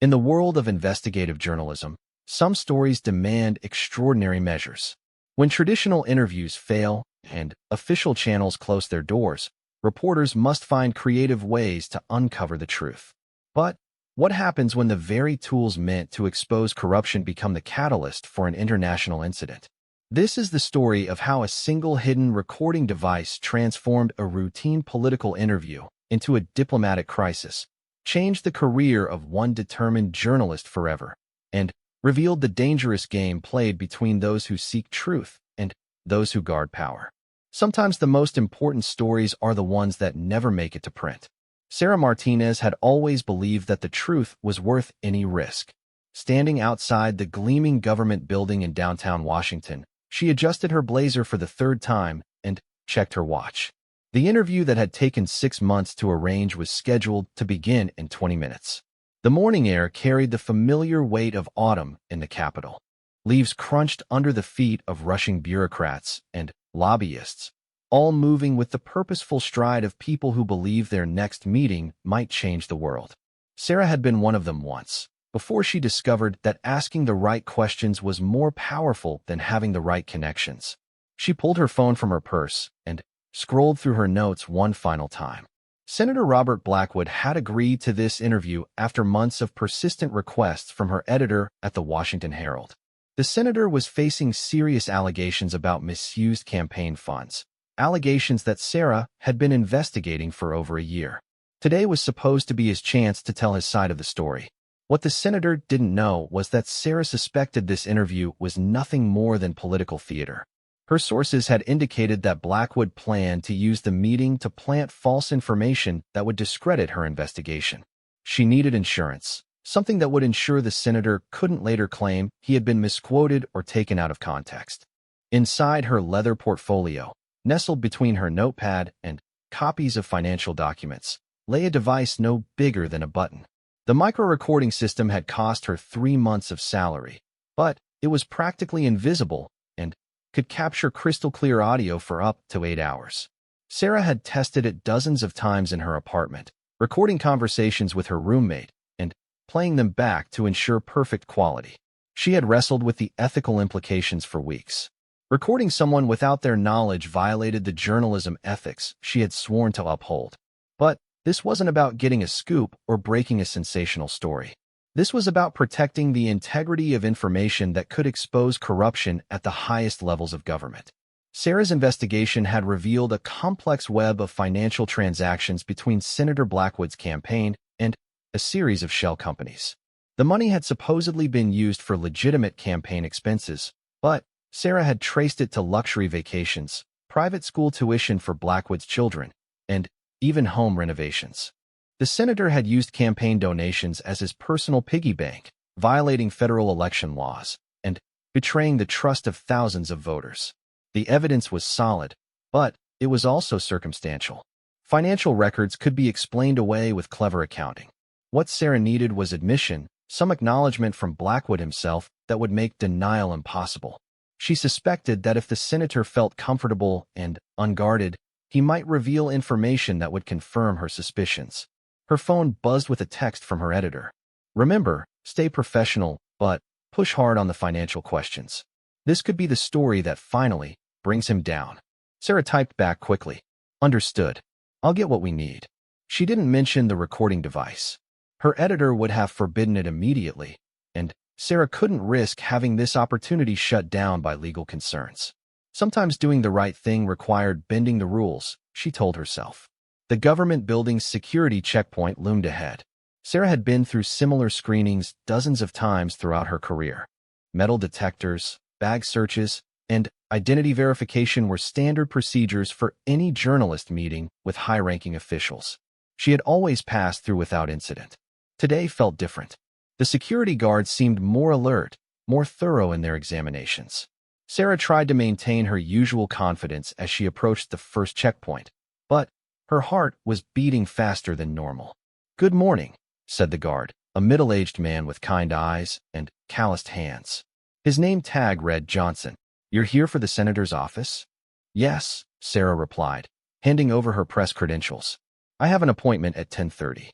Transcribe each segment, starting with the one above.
In the world of investigative journalism, some stories demand extraordinary measures. When traditional interviews fail and official channels close their doors, reporters must find creative ways to uncover the truth. But what happens when the very tools meant to expose corruption become the catalyst for an international incident? This is the story of how a single hidden recording device transformed a routine political interview into a diplomatic crisis, changed the career of one determined journalist forever, and revealed the dangerous game played between those who seek truth and those who guard power. Sometimes the most important stories are the ones that never make it to print. Sarah Martinez had always believed that the truth was worth any risk. Standing outside the gleaming government building in downtown Washington, she adjusted her blazer for the third time and checked her watch. The interview that had taken 6 months to arrange was scheduled to begin in 20 minutes. The morning air carried the familiar weight of autumn in the Capitol. Leaves crunched under the feet of rushing bureaucrats and lobbyists, all moving with the purposeful stride of people who believe their next meeting might change the world. Sarah had been one of them once, before she discovered that asking the right questions was more powerful than having the right connections. She pulled her phone from her purse and scrolled through her notes one final time. Senator Robert Blackwood had agreed to this interview after months of persistent requests from her editor at the Washington Herald. The senator was facing serious allegations about misused campaign funds, allegations that Sarah had been investigating for over a year. Today was supposed to be his chance to tell his side of the story. What the senator didn't know was that Sarah suspected this interview was nothing more than political theater. Her sources had indicated that Blackwood planned to use the meeting to plant false information that would discredit her investigation. She needed insurance, something that would ensure the senator couldn't later claim he had been misquoted or taken out of context. Inside her leather portfolio, nestled between her notepad and copies of financial documents, lay a device no bigger than a button. The micro-recording system had cost her 3 months of salary, but it was practically invisible and could capture crystal-clear audio for up to 8 hours. Sarah had tested it dozens of times in her apartment, recording conversations with her roommate and playing them back to ensure perfect quality. She had wrestled with the ethical implications for weeks. Recording someone without their knowledge violated the journalism ethics she had sworn to uphold. But this wasn't about getting a scoop or breaking a sensational story. This was about protecting the integrity of information that could expose corruption at the highest levels of government. Sarah's investigation had revealed a complex web of financial transactions between Senator Blackwood's campaign and a series of shell companies. The money had supposedly been used for legitimate campaign expenses, but Sarah had traced it to luxury vacations, private school tuition for Blackwood's children, and even home renovations. The senator had used campaign donations as his personal piggy bank, violating federal election laws and betraying the trust of thousands of voters. The evidence was solid, but it was also circumstantial. Financial records could be explained away with clever accounting. What Sarah needed was admission, some acknowledgement from Blackwood himself that would make denial impossible. She suspected that if the senator felt comfortable and unguarded, he might reveal information that would confirm her suspicions. Her phone buzzed with a text from her editor. Remember, stay professional, but push hard on the financial questions. This could be the story that finally brings him down. Sarah typed back quickly. Understood. I'll get what we need. She didn't mention the recording device. Her editor would have forbidden it immediately, and Sarah couldn't risk having this opportunity shut down by legal concerns. Sometimes doing the right thing required bending the rules, she told herself. The government building's security checkpoint loomed ahead. Sarah had been through similar screenings dozens of times throughout her career. Metal detectors, bag searches, and identity verification were standard procedures for any journalist meeting with high-ranking officials. She had always passed through without incident. Today felt different. The security guards seemed more alert, more thorough in their examinations. Sarah tried to maintain her usual confidence as she approached the first checkpoint, but her heart was beating faster than normal. "Good morning," said the guard, a middle-aged man with kind eyes and calloused hands. His name tag read Johnson. "You're here for the senator's office?" "Yes," Sarah replied, handing over her press credentials. "I have an appointment at 10:30.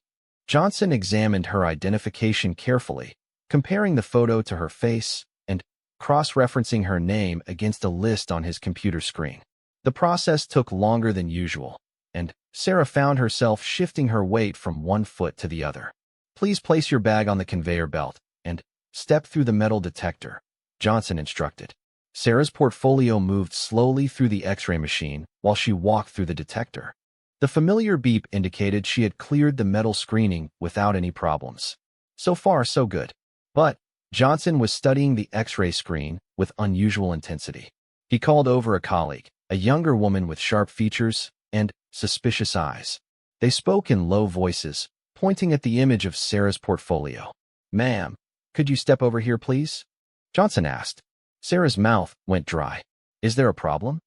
Johnson examined her identification carefully, comparing the photo to her face and cross-referencing her name against a list on his computer screen. The process took longer than usual, and Sarah found herself shifting her weight from one foot to the other. "Please place your bag on the conveyor belt and step through the metal detector," Johnson instructed. Sarah's portfolio moved slowly through the X-ray machine while she walked through the detector. The familiar beep indicated she had cleared the metal screening without any problems. So far, so good. But Johnson was studying the X-ray screen with unusual intensity. He called over a colleague, a younger woman with sharp features and suspicious eyes. They spoke in low voices, pointing at the image of Sarah's portfolio. "Ma'am, could you step over here, please?" Johnson asked. Sarah's mouth went dry. "Is there a problem?"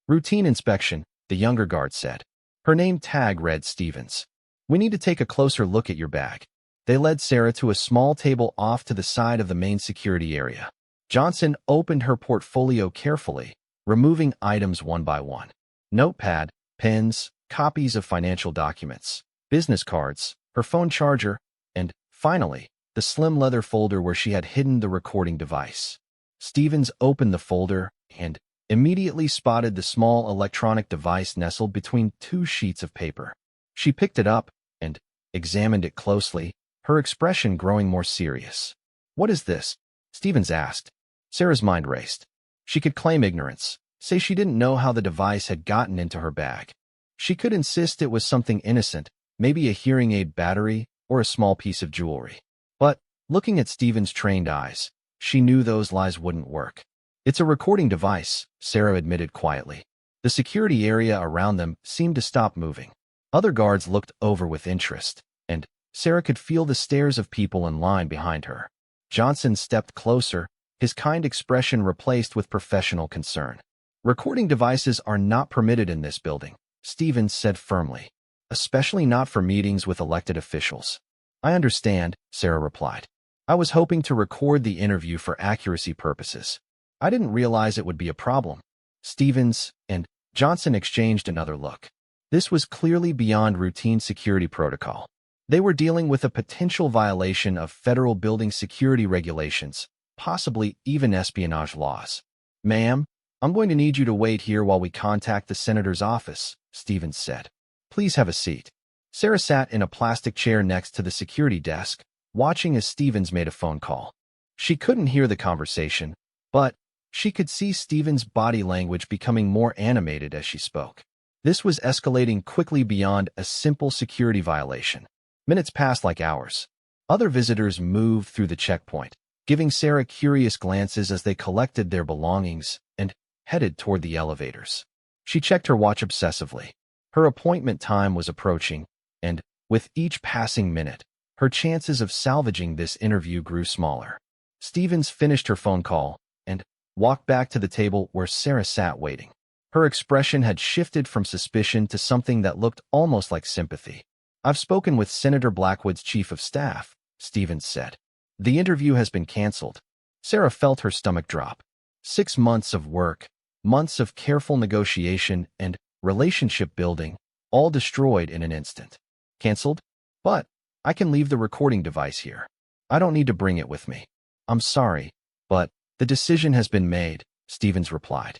"Routine inspection," the younger guard said. Her name tag read Stevens. "We need to take a closer look at your bag." They led Sarah to a small table off to the side of the main security area. Johnson opened her portfolio carefully, removing items one by one. Notepad, pens, copies of financial documents, business cards, her phone charger, and, finally, the slim leather folder where she had hidden the recording device. Stevens opened the folder and immediately spotted the small electronic device nestled between two sheets of paper. She picked it up and examined it closely, her expression growing more serious. "What is this?" Stevens asked. Sarah's mind raced. She could claim ignorance, say she didn't know how the device had gotten into her bag. She could insist it was something innocent, maybe a hearing aid battery or a small piece of jewelry. But, looking at Stevens' trained eyes, she knew those lies wouldn't work. "It's a recording device," Sarah admitted quietly. The security area around them seemed to stop moving. Other guards looked over with interest, and Sarah could feel the stares of people in line behind her. Johnson stepped closer, his kind expression replaced with professional concern. "Recording devices are not permitted in this building," Stevens said firmly, "especially not for meetings with elected officials." "I understand," Sarah replied. "I was hoping to record the interview for accuracy purposes. I didn't realize it would be a problem." Stevens and Johnson exchanged another look. This was clearly beyond routine security protocol. They were dealing with a potential violation of federal building security regulations, possibly even espionage laws. "Ma'am, I'm going to need you to wait here while we contact the senator's office," Stevens said. "Please have a seat." Sarah sat in a plastic chair next to the security desk, watching as Stevens made a phone call. She couldn't hear the conversation, but she could see Stevens' body language becoming more animated as she spoke. This was escalating quickly beyond a simple security violation. Minutes passed like hours. Other visitors moved through the checkpoint, giving Sarah curious glances as they collected their belongings and headed toward the elevators. She checked her watch obsessively. Her appointment time was approaching, and with each passing minute, her chances of salvaging this interview grew smaller. Stevens finished her phone call and walked back to the table where Sarah sat waiting. Her expression had shifted from suspicion to something that looked almost like sympathy. "I've spoken with Senator Blackwood's chief of staff," Stevens said. "The interview has been canceled." Sarah felt her stomach drop. 6 months of work, months of careful negotiation and relationship building, all destroyed in an instant. "Canceled? But I can leave the recording device here. I don't need to bring it with me." "I'm sorry, but the decision has been made," Stevens replied.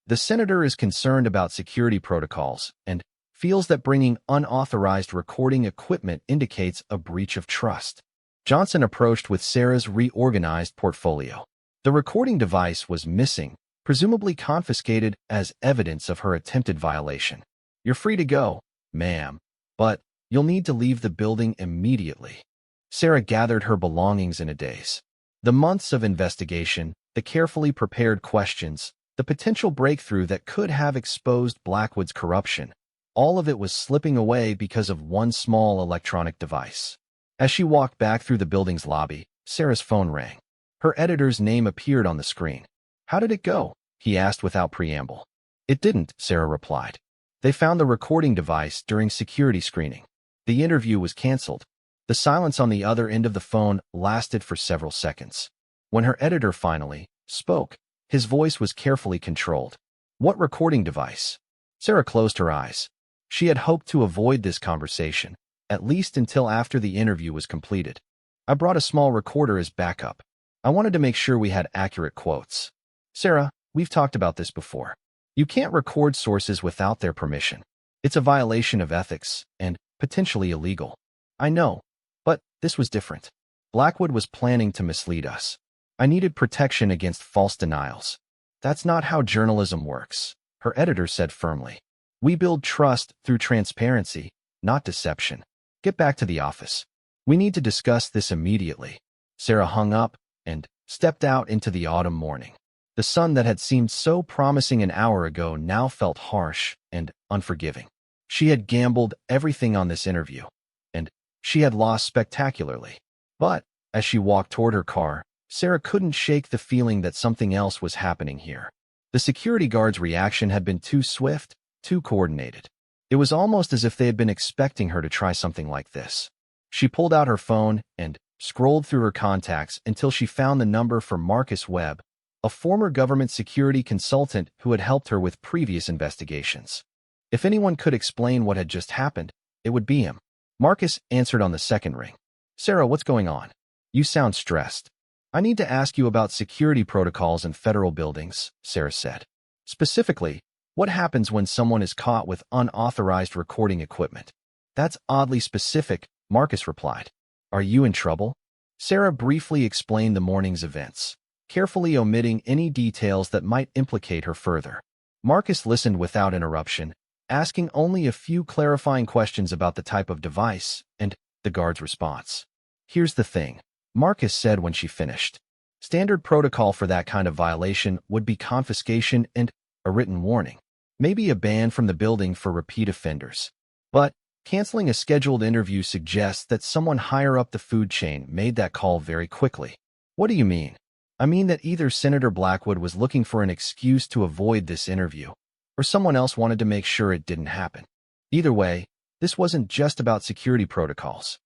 "The senator is concerned about security protocols and feels that bringing unauthorized recording equipment indicates a breach of trust." Johnson approached with Sarah's reorganized portfolio. The recording device was missing, presumably confiscated as evidence of her attempted violation. "You're free to go, ma'am, but you'll need to leave the building immediately." Sarah gathered her belongings in a daze. The months of investigation, the carefully prepared questions, the potential breakthrough that could have exposed Blackwood's corruption, all of it was slipping away because of one small electronic device. As she walked back through the building's lobby, Sarah's phone rang. Her editor's name appeared on the screen. "How did it go?" he asked without preamble. "It didn't," Sarah replied. "They found the recording device during security screening. The interview was canceled." The silence on the other end of the phone lasted for several seconds. When her editor finally spoke, his voice was carefully controlled. "What recording device?" Sarah closed her eyes. She had hoped to avoid this conversation, at least until after the interview was completed. I brought a small recorder as backup. I wanted to make sure we had accurate quotes. Sarah, we've talked about this before. You can't record sources without their permission. It's a violation of ethics and potentially illegal. I know, but this was different. Blackwood was planning to mislead us. I needed protection against false denials. That's not how journalism works, her editor said firmly. We build trust through transparency, not deception. Get back to the office. We need to discuss this immediately. Sarah hung up and stepped out into the autumn morning. The sun that had seemed so promising an hour ago now felt harsh and unforgiving. She had gambled everything on this interview, and she had lost spectacularly. But as she walked toward her car, Sarah couldn't shake the feeling that something else was happening here. The security guard's reaction had been too swift, too coordinated. It was almost as if they had been expecting her to try something like this. She pulled out her phone and scrolled through her contacts until she found the number for Marcus Webb, a former government security consultant who had helped her with previous investigations. If anyone could explain what had just happened, it would be him. Marcus answered on the second ring. Sarah, what's going on? You sound stressed. I need to ask you about security protocols in federal buildings, Sarah said. Specifically, what happens when someone is caught with unauthorized recording equipment? That's oddly specific, Marcus replied. Are you in trouble? Sarah briefly explained the morning's events, carefully omitting any details that might implicate her further. Marcus listened without interruption, asking only a few clarifying questions about the type of device and the guard's response. Here's the thing, Marcus said when she finished. Standard protocol for that kind of violation would be confiscation and a written warning, maybe a ban from the building for repeat offenders. But canceling a scheduled interview suggests that someone higher up the food chain made that call very quickly. What do you mean? I mean that either Senator Blackwood was looking for an excuse to avoid this interview, or someone else wanted to make sure it didn't happen. Either way, this wasn't just about security protocols.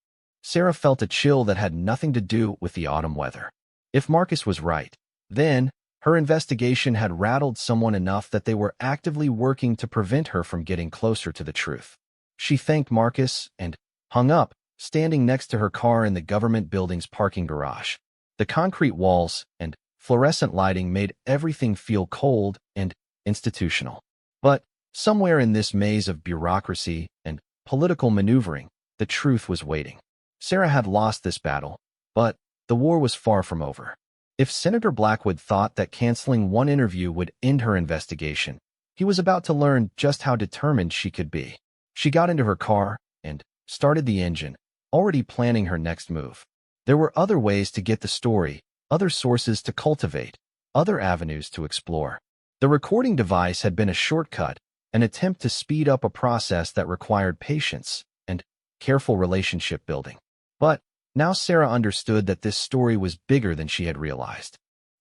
Sarah felt a chill that had nothing to do with the autumn weather. If Marcus was right, then her investigation had rattled someone enough that they were actively working to prevent her from getting closer to the truth. She thanked Marcus and hung up, standing next to her car in the government building's parking garage. The concrete walls and fluorescent lighting made everything feel cold and institutional. But somewhere in this maze of bureaucracy and political maneuvering, the truth was waiting. Sarah had lost this battle, but the war was far from over. If Senator Blackwood thought that canceling one interview would end her investigation, he was about to learn just how determined she could be. She got into her car and started the engine, already planning her next move. There were other ways to get the story, other sources to cultivate, other avenues to explore. The recording device had been a shortcut, an attempt to speed up a process that required patience and careful relationship building. But now Sarah understood that this story was bigger than she had realized.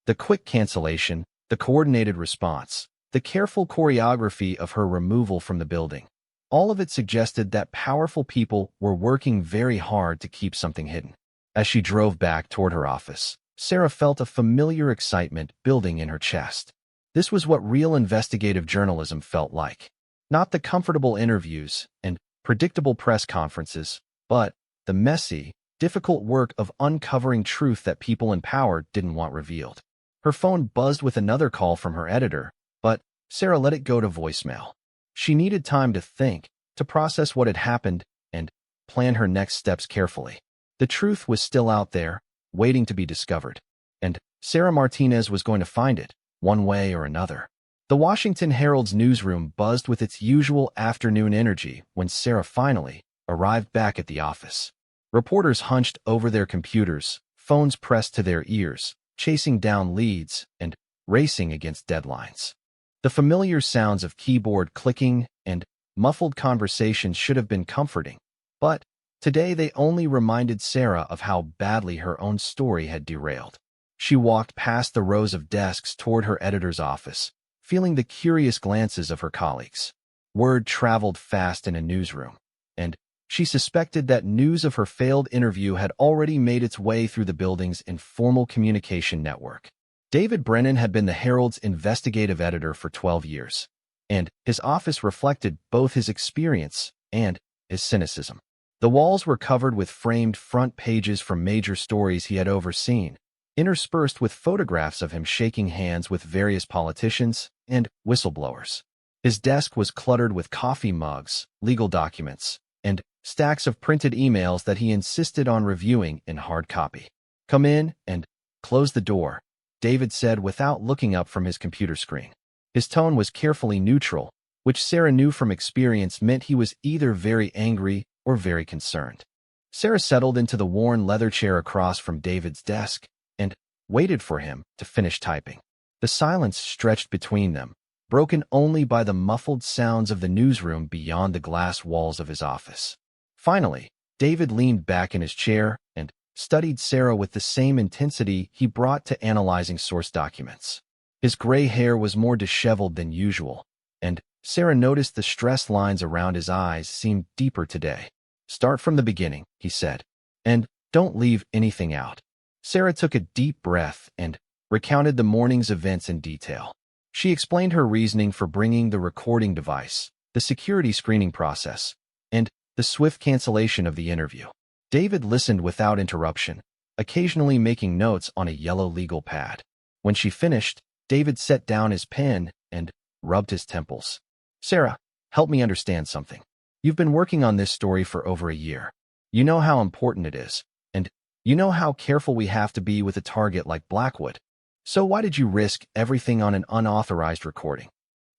The quick cancellation, the coordinated response, the careful choreography of her removal from the building, all of it suggested that powerful people were working very hard to keep something hidden. As she drove back toward her office, Sarah felt a familiar excitement building in her chest. This was what real investigative journalism felt like. Not the comfortable interviews and predictable press conferences, but the messy, difficult work of uncovering truth that people in power didn't want revealed. Her phone buzzed with another call from her editor, but Sarah let it go to voicemail. She needed time to think, to process what had happened, and plan her next steps carefully. The truth was still out there, waiting to be discovered, and Sarah Martinez was going to find it, one way or another. The Washington Herald's newsroom buzzed with its usual afternoon energy when Sarah finally arrived back at the office. Reporters hunched over their computers, phones pressed to their ears, chasing down leads and racing against deadlines. The familiar sounds of keyboard clicking and muffled conversations should have been comforting, but today they only reminded Sarah of how badly her own story had derailed. She walked past the rows of desks toward her editor's office, feeling the curious glances of her colleagues. Word traveled fast in a newsroom, and she suspected that news of her failed interview had already made its way through the building's informal communication network. David Brennan had been the Herald's investigative editor for 12 years, and his office reflected both his experience and his cynicism. The walls were covered with framed front pages from major stories he had overseen, interspersed with photographs of him shaking hands with various politicians and whistleblowers. His desk was cluttered with coffee mugs, legal documents, and stacks of printed emails that he insisted on reviewing in hard copy. "Come in and close the door," David said without looking up from his computer screen. His tone was carefully neutral, which Sarah knew from experience meant he was either very angry or very concerned. Sarah settled into the worn leather chair across from David's desk and waited for him to finish typing. The silence stretched between them, broken only by the muffled sounds of the newsroom beyond the glass walls of his office. Finally, David leaned back in his chair and studied Sarah with the same intensity he brought to analyzing source documents. His gray hair was more disheveled than usual, and Sarah noticed the stress lines around his eyes seemed deeper today. "Start from the beginning," he said, "and don't leave anything out." Sarah took a deep breath and recounted the morning's events in detail. She explained her reasoning for bringing the recording device, the security screening process, and the swift cancellation of the interview. David listened without interruption, occasionally making notes on a yellow legal pad. When she finished, David set down his pen and rubbed his temples. "Sarah, help me understand something. You've been working on this story for over a year. You know how important it is, and you know how careful we have to be with a target like Blackwood. So why did you risk everything on an unauthorized recording?"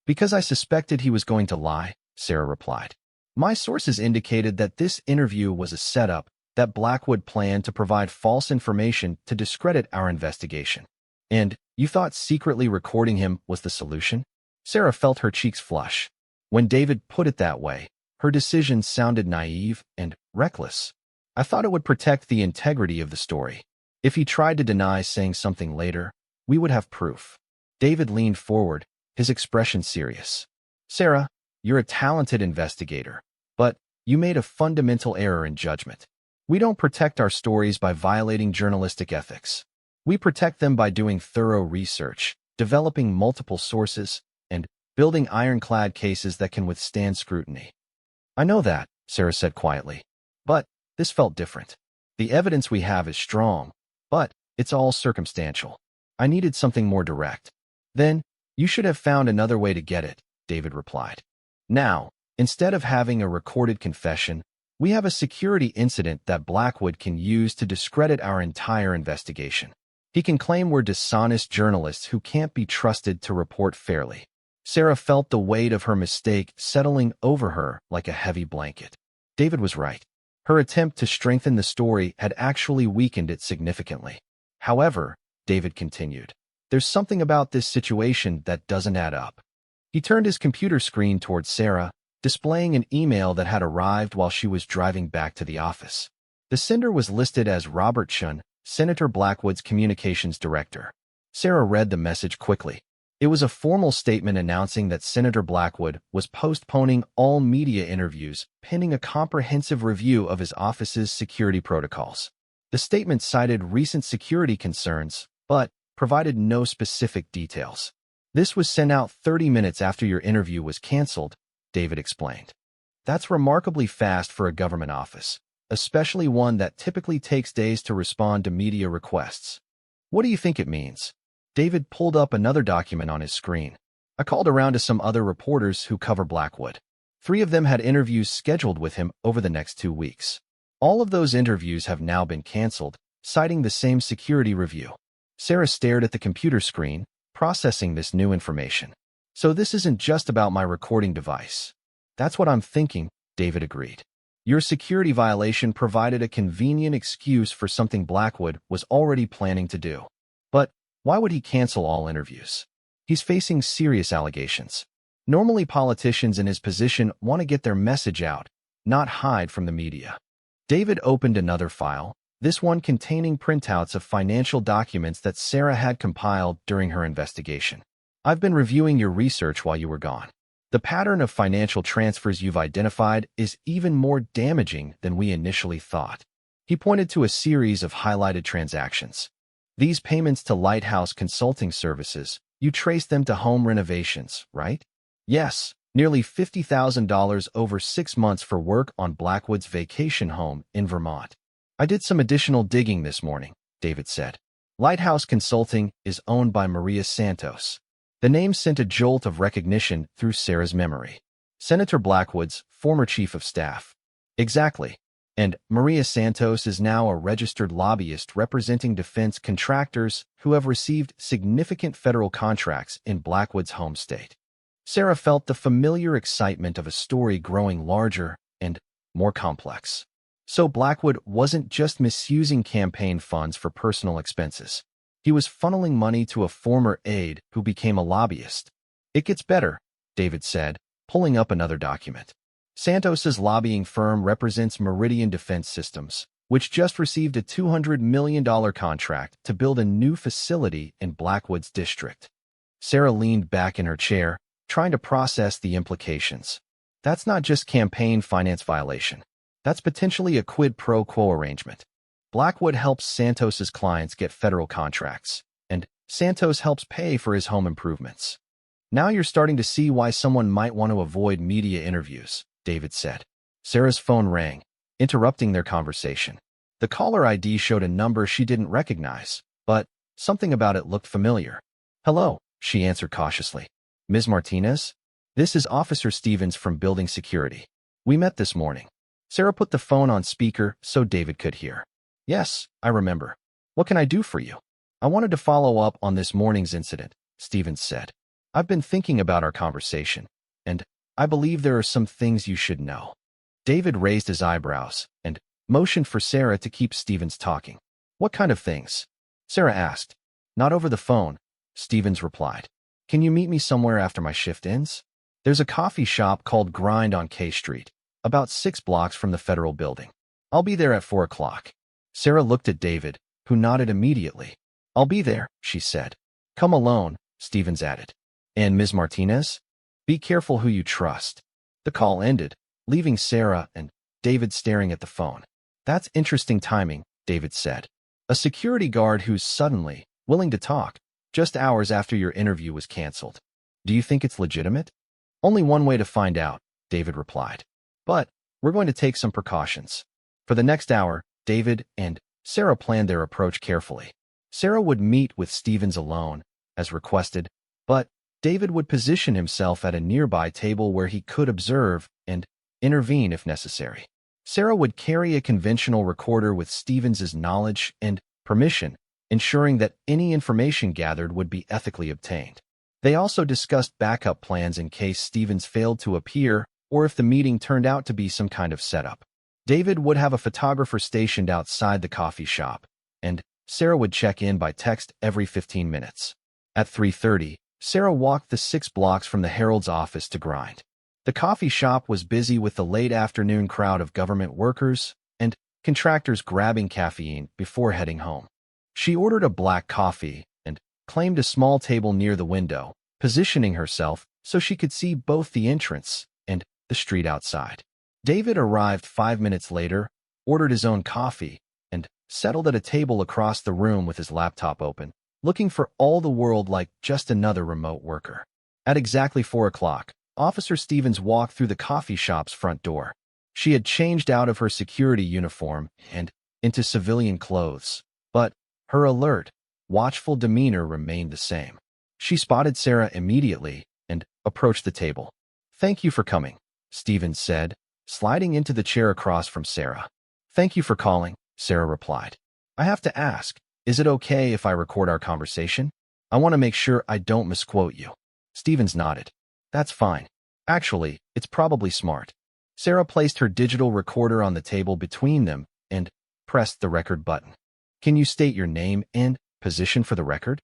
"Because I suspected he was going to lie," Sarah replied. "My sources indicated that this interview was a setup, that Blackwood planned to provide false information to discredit our investigation. And you thought secretly recording him was the solution?" Sarah felt her cheeks flush. When David put it that way, her decision sounded naive and reckless. "I thought it would protect the integrity of the story. If he tried to deny saying something later, we would have proof." David leaned forward, his expression serious. "Sarah, you're a talented investigator, but you made a fundamental error in judgment. We don't protect our stories by violating journalistic ethics. We protect them by doing thorough research, developing multiple sources, and building ironclad cases that can withstand scrutiny." "I know that," Sarah said quietly. "But this felt different. The evidence we have is strong, but it's all circumstantial. I needed something more direct." "Then you should have found another way to get it," David replied. "Now, instead of having a recorded confession, we have a security incident that Blackwood can use to discredit our entire investigation. He can claim we're dishonest journalists who can't be trusted to report fairly." Sarah felt the weight of her mistake settling over her like a heavy blanket. David was right. Her attempt to strengthen the story had actually weakened it significantly. "However," David continued, "there's something about this situation that doesn't add up." He turned his computer screen towards Sarah, displaying an email that had arrived while she was driving back to the office. The sender was listed as Robert Chun, Senator Blackwood's communications director. Sarah read the message quickly. It was a formal statement announcing that Senator Blackwood was postponing all media interviews pending a comprehensive review of his office's security protocols. The statement cited recent security concerns, but provided no specific details. "This was sent out 30 minutes after your interview was canceled," David explained. "That's remarkably fast for a government office, especially one that typically takes days to respond to media requests. What do you think it means?" David pulled up another document on his screen. "I called around to some other reporters who cover Blackwood. 3 of them had interviews scheduled with him over the next 2 weeks. All of those interviews have now been canceled, citing the same security review." Sarah stared at the computer screen, processing this new information. "So this isn't just about my recording device." "That's what I'm thinking," David agreed. "Your security violation provided a convenient excuse for something Blackwood was already planning to do. But why would he cancel all interviews? He's facing serious allegations. Normally politicians in his position want to get their message out, not hide from the media." David opened another file, this one containing printouts of financial documents that Sarah had compiled during her investigation. "I've been reviewing your research while you were gone. The pattern of financial transfers you've identified is even more damaging than we initially thought." He pointed to a series of highlighted transactions. "These payments to Lighthouse Consulting Services, you traced them to home renovations, right?" "Yes, Nearly $50,000 over 6 months for work on Blackwood's vacation home in Vermont. I did some additional digging this morning, David said. Lighthouse Consulting is owned by Maria Santos. The name sent a jolt of recognition through Sarah's memory. Senator Blackwood's former chief of staff. Exactly. And Maria Santos is now a registered lobbyist representing defense contractors who have received significant federal contracts in Blackwood's home state. Sarah felt the familiar excitement of a story growing larger and more complex. So Blackwood wasn't just misusing campaign funds for personal expenses. He was funneling money to a former aide who became a lobbyist. It gets better, David said, pulling up another document. Santos's lobbying firm represents Meridian Defense Systems, which just received a $200 million contract to build a new facility in Blackwood's district. Sarah leaned back in her chair, trying to process the implications. That's not just campaign finance violation. That's potentially a quid pro quo arrangement. Blackwood helps Santos's clients get federal contracts, and Santos helps pay for his home improvements. Now you're starting to see why someone might want to avoid media interviews, David said. Sarah's phone rang, interrupting their conversation. The caller ID showed a number she didn't recognize, but something about it looked familiar. Hello, she answered cautiously. Ms. Martinez? This is Officer Stevens from Building Security. We met this morning. Sarah put the phone on speaker so David could hear. Yes, I remember. What can I do for you? I wanted to follow up on this morning's incident, Stevens said. I've been thinking about our conversation, and I believe there are some things you should know. David raised his eyebrows and motioned for Sarah to keep Stevens talking. What kind of things? Sarah asked. Not over the phone, Stevens replied. Can you meet me somewhere after my shift ends? There's a coffee shop called Grind on K Street, about 6 blocks from the federal building. I'll be there at 4 o'clock. Sarah looked at David, who nodded immediately. I'll be there, she said. Come alone, Stevens added. And Ms. Martinez? Be careful who you trust. The call ended, leaving Sarah and David staring at the phone. That's interesting timing, David said. A security guard who's suddenly willing to talk, just hours after your interview was canceled. Do you think it's legitimate? Only one way to find out, David replied. But we're going to take some precautions. For the next hour, David and Sarah planned their approach carefully. Sarah would meet with Stevens alone, as requested, but David would position himself at a nearby table where he could observe and intervene if necessary. Sarah would carry a conventional recorder with Stevens's knowledge and permission, ensuring that any information gathered would be ethically obtained. They also discussed backup plans in case Stevens failed to appear or if the meeting turned out to be some kind of setup. David would have a photographer stationed outside the coffee shop, and Sarah would check in by text every 15 minutes. At 3:30, Sarah walked the 6 blocks from the Herald's office to Grind. The coffee shop was busy with the late afternoon crowd of government workers and contractors grabbing caffeine before heading home. She ordered a black coffee and claimed a small table near the window, positioning herself so she could see both the entrance and the street outside. David arrived 5 minutes later, ordered his own coffee, and settled at a table across the room with his laptop open, looking for all the world like just another remote worker. At exactly 4 o'clock, Officer Stevens walked through the coffee shop's front door. She had changed out of her security uniform and into civilian clothes, but her alert, watchful demeanor remained the same. She spotted Sarah immediately and approached the table. Thank you for coming, Stevens said, sliding into the chair across from Sarah. Thank you for calling, Sarah replied. I have to ask, is it okay if I record our conversation? I want to make sure I don't misquote you. Stevens nodded. That's fine. Actually, it's probably smart. Sarah placed her digital recorder on the table between them and pressed the record button. Can you state your name and position for the record?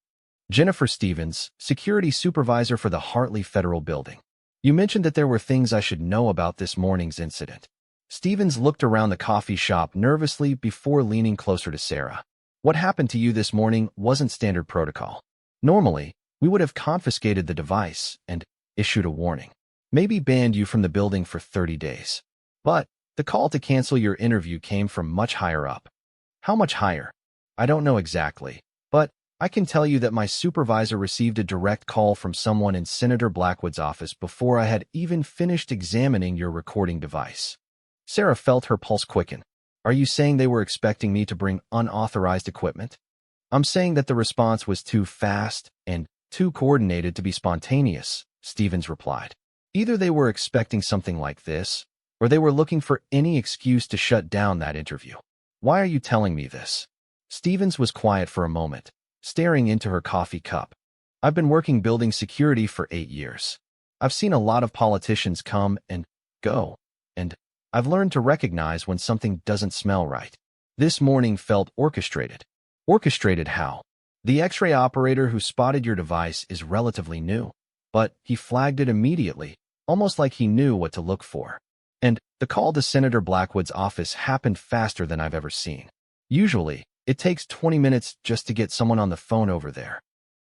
Jennifer Stevens, security supervisor for the Hartley Federal Building. You mentioned that there were things I should know about this morning's incident. Stevens looked around the coffee shop nervously before leaning closer to Sarah. What happened to you this morning wasn't standard protocol. Normally, we would have confiscated the device and issued a warning. Maybe banned you from the building for 30 days. But the call to cancel your interview came from much higher up. How much higher? I don't know exactly, but I can tell you that my supervisor received a direct call from someone in Senator Blackwood's office before I had even finished examining your recording device. Sarah felt her pulse quicken. Are you saying they were expecting me to bring unauthorized equipment? I'm saying that the response was too fast and too coordinated to be spontaneous, Stevens replied. Either they were expecting something like this, or they were looking for any excuse to shut down that interview. Why are you telling me this? Stevens was quiet for a moment, staring into her coffee cup. I've been working building security for 8 years. I've seen a lot of politicians come and go, and I've learned to recognize when something doesn't smell right. This morning felt orchestrated. Orchestrated how? The X-ray operator who spotted your device is relatively new, but he flagged it immediately, almost like he knew what to look for. And the call to Senator Blackwood's office happened faster than I've ever seen. Usually, it takes 20 minutes just to get someone on the phone over there.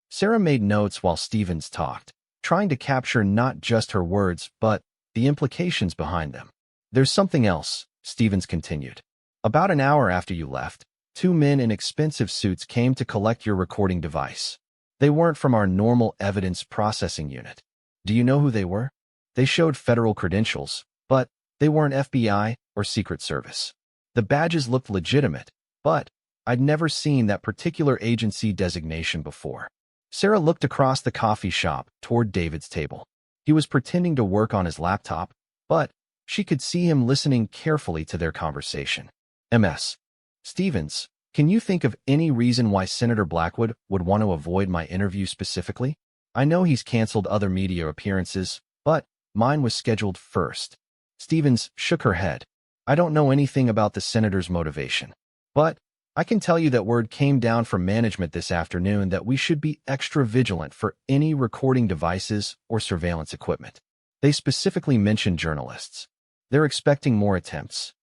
Sarah made notes while Stevens talked, trying to capture not just her words, but the implications behind them. There's something else, Stevens continued. About an hour after you left, 2 men in expensive suits came to collect your recording device. They weren't from our normal evidence processing unit. Do you know who they were? They showed federal credentials, but they weren't FBI or Secret Service. The badges looked legitimate, but I'd never seen that particular agency designation before. Sarah looked across the coffee shop toward David's table. He was pretending to work on his laptop, but she could see him listening carefully to their conversation. Ms. Stevens, can you think of any reason why Senator Blackwood would want to avoid my interview specifically? I know he's canceled other media appearances, but mine was scheduled first. Stevens shook her head. I don't know anything about the senator's motivation, but I can tell you that word came down from management this afternoon that we should be extra vigilant for any recording devices or surveillance equipment. They specifically mentioned journalists. They're expecting more attempts.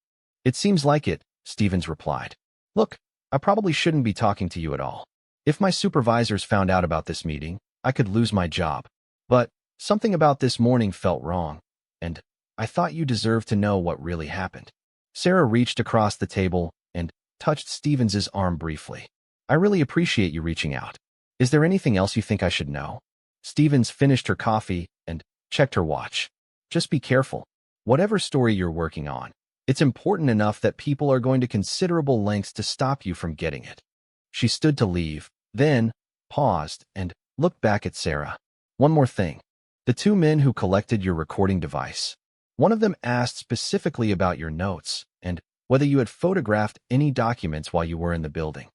It seems like it, Stevens replied. Look, I probably shouldn't be talking to you at all. If my supervisors found out about this meeting, I could lose my job. But something about this morning felt wrong, and I thought you deserved to know what really happened. Sarah reached across the table and touched Stevens's arm briefly. I really appreciate you reaching out. Is there anything else you think I should know? Stevens finished her coffee and checked her watch. Just be careful. Whatever story you're working on, it's important enough that people are going to considerable lengths to stop you from getting it. She stood to leave, then paused and looked back at Sarah. One more thing. The 2 men who collected your recording device. One of them asked specifically about your notes and whether you had photographed any documents while you were in the building.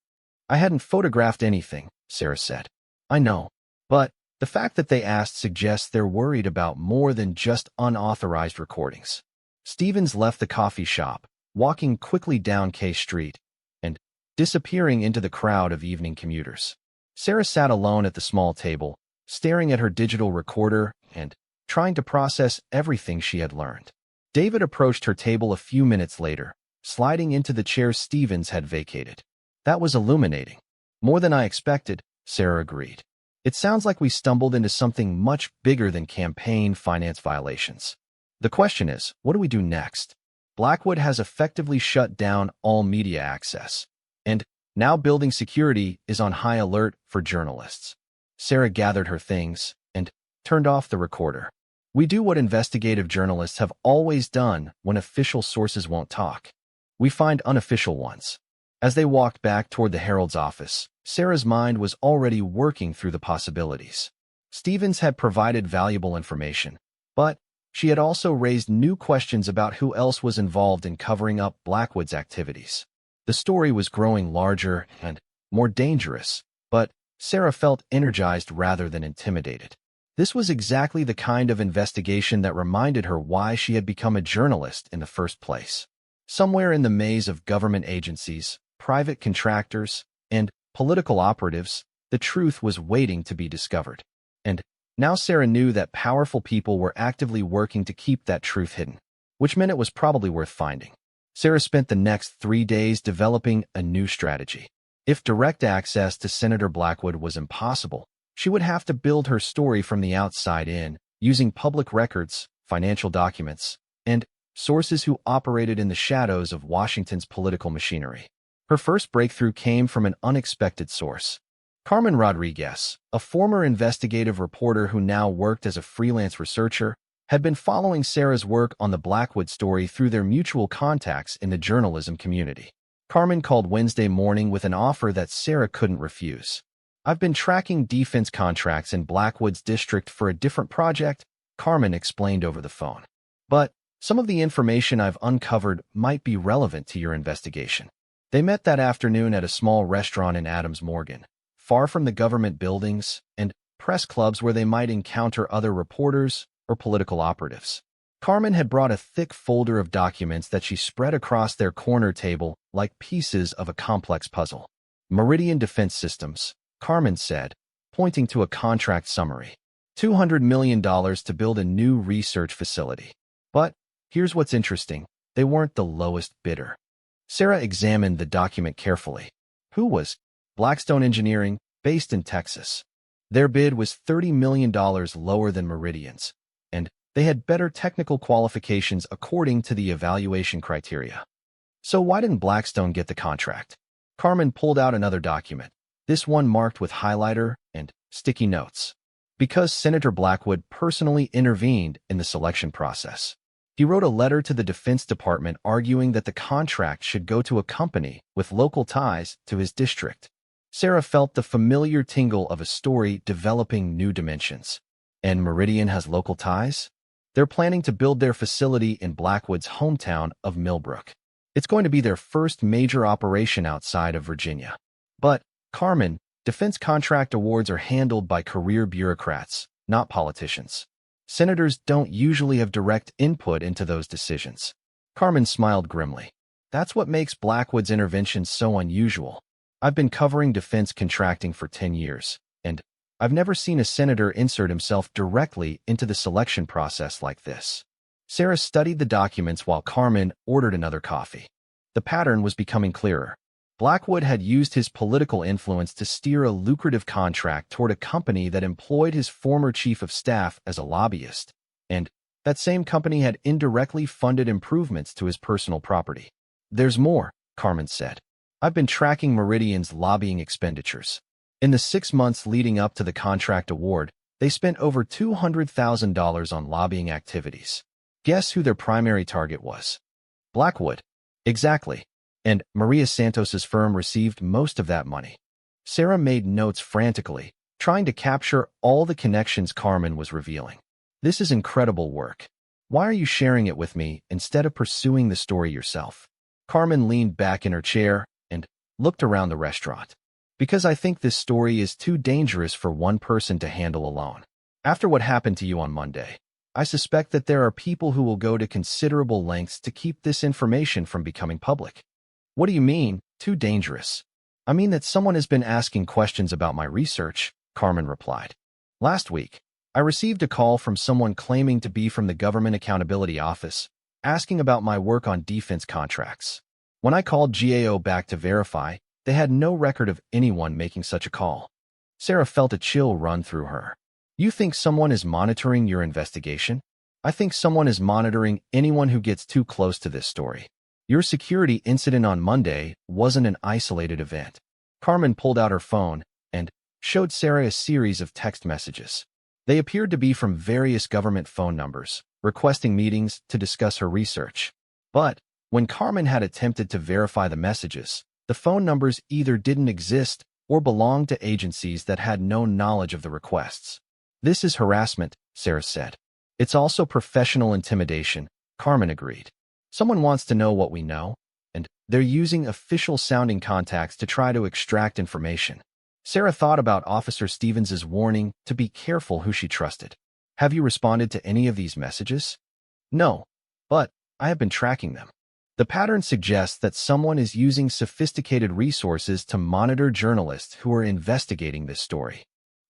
I hadn't photographed anything, Sarah said. I know, but the fact that they asked suggests they're worried about more than just unauthorized recordings. Stevens left the coffee shop, walking quickly down K Street and disappearing into the crowd of evening commuters. Sarah sat alone at the small table, staring at her digital recorder and trying to process everything she had learned. David approached her table a few minutes later, sliding into the chair Stevens had vacated. That was illuminating. More than I expected, Sarah agreed. It sounds like we stumbled into something much bigger than campaign finance violations. The question is, what do we do next? Blackwood has effectively shut down all media access, and now building security is on high alert for journalists. Sarah gathered her things and turned off the recorder. We do what investigative journalists have always done when official sources won't talk. We find unofficial ones. As they walked back toward the Herald's office, Sarah's mind was already working through the possibilities. Stevens had provided valuable information, but she had also raised new questions about who else was involved in covering up Blackwood's activities. The story was growing larger and more dangerous, but Sarah felt energized rather than intimidated. This was exactly the kind of investigation that reminded her why she had become a journalist in the first place. Somewhere in the maze of government agencies, private contractors, and political operatives, the truth was waiting to be discovered. And now Sarah knew that powerful people were actively working to keep that truth hidden, which meant it was probably worth finding. Sarah spent the next 3 days developing a new strategy. If direct access to Senator Blackwood was impossible, she would have to build her story from the outside in, using public records, financial documents, and sources who operated in the shadows of Washington's political machinery. Her first breakthrough came from an unexpected source. Carmen Rodriguez, a former investigative reporter who now worked as a freelance researcher, had been following Sarah's work on the Blackwood story through their mutual contacts in the journalism community. Carmen called Wednesday morning with an offer that Sarah couldn't refuse. "I've been tracking defense contracts in Blackwood's district for a different project," Carmen explained over the phone. "But some of the information I've uncovered might be relevant to your investigation." They met that afternoon at a small restaurant in Adams Morgan, far from the government buildings and press clubs where they might encounter other reporters or political operatives. Carmen had brought a thick folder of documents that she spread across their corner table like pieces of a complex puzzle. "Meridian Defense Systems," Carmen said, pointing to a contract summary. $200 million to build a new research facility. But here's what's interesting. They weren't the lowest bidder. Sarah examined the document carefully. Who was? Blackstone Engineering, based in Texas. Their bid was $30 million lower than Meridian's, and they had better technical qualifications according to the evaluation criteria. So why didn't Blackstone get the contract? Carmen pulled out another document, this one marked with highlighter and sticky notes. Because Senator Blackwood personally intervened in the selection process. He wrote a letter to the Defense Department arguing that the contract should go to a company with local ties to his district. Sarah felt the familiar tingle of a story developing new dimensions. And Meridian has local ties? They're planning to build their facility in Blackwood's hometown of Millbrook. It's going to be their first major operation outside of Virginia. But, Carmen, defense contract awards are handled by career bureaucrats, not politicians. Senators don't usually have direct input into those decisions. Carmen smiled grimly. That's what makes Blackwood's intervention so unusual. I've been covering defense contracting for 10 years, and I've never seen a senator insert himself directly into the selection process like this. Sarah studied the documents while Carmen ordered another coffee. The pattern was becoming clearer. Blackwood had used his political influence to steer a lucrative contract toward a company that employed his former chief of staff as a lobbyist, and that same company had indirectly funded improvements to his personal property. "There's more," Carmen said. "I've been tracking Meridian's lobbying expenditures. In the 6 months leading up to the contract award, they spent over $200,000 on lobbying activities. Guess who their primary target was? Blackwood." "Exactly. And Maria Santos's firm received most of that money." Sarah made notes frantically, trying to capture all the connections Carmen was revealing. "This is incredible work. Why are you sharing it with me instead of pursuing the story yourself?" Carmen leaned back in her chair and looked around the restaurant. "Because I think this story is too dangerous for one person to handle alone. After what happened to you on Monday, I suspect that there are people who will go to considerable lengths to keep this information from becoming public." "What do you mean, too dangerous?" "I mean that someone has been asking questions about my research," Carmen replied. "Last week, I received a call from someone claiming to be from the Government Accountability Office, asking about my work on defense contracts. When I called GAO back to verify, they had no record of anyone making such a call." Sarah felt a chill run through her. "You think someone is monitoring your investigation?" "I think someone is monitoring anyone who gets too close to this story. Your security incident on Monday wasn't an isolated event." Carmen pulled out her phone and showed Sarah a series of text messages. They appeared to be from various government phone numbers, requesting meetings to discuss her research. But when Carmen had attempted to verify the messages, the phone numbers either didn't exist or belonged to agencies that had no knowledge of the requests. "This is harassment," Sarah said. "It's also professional intimidation," Carmen agreed. "Someone wants to know what we know, and they're using official-sounding contacts to try to extract information." Sarah thought about Officer Stevens's warning to be careful who she trusted. "Have you responded to any of these messages?" "No, but I have been tracking them. The pattern suggests that someone is using sophisticated resources to monitor journalists who are investigating this story."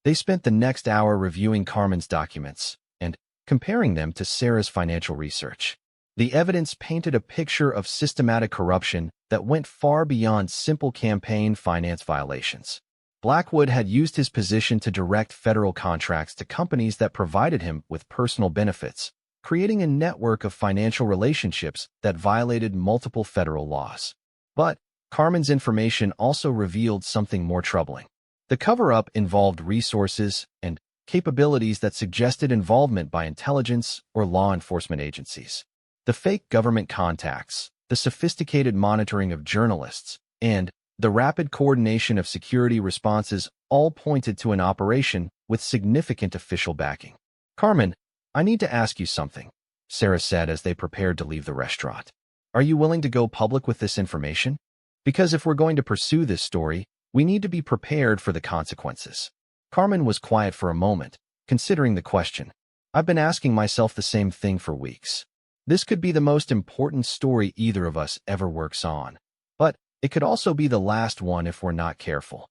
They spent the next hour reviewing Carmen's documents and comparing them to Sarah's financial research. The evidence painted a picture of systematic corruption that went far beyond simple campaign finance violations. Blackwood had used his position to direct federal contracts to companies that provided him with personal benefits, creating a network of financial relationships that violated multiple federal laws. But Carmen's information also revealed something more troubling. The cover-up involved resources and capabilities that suggested involvement by intelligence or law enforcement agencies. The fake government contacts, the sophisticated monitoring of journalists, and the rapid coordination of security responses all pointed to an operation with significant official backing. "Carmen, I need to ask you something," Sarah said as they prepared to leave the restaurant. "Are you willing to go public with this information? Because if we're going to pursue this story, we need to be prepared for the consequences." Carmen was quiet for a moment, considering the question. "I've been asking myself the same thing for weeks. This could be the most important story either of us ever works on. But it could also be the last one if we're not careful."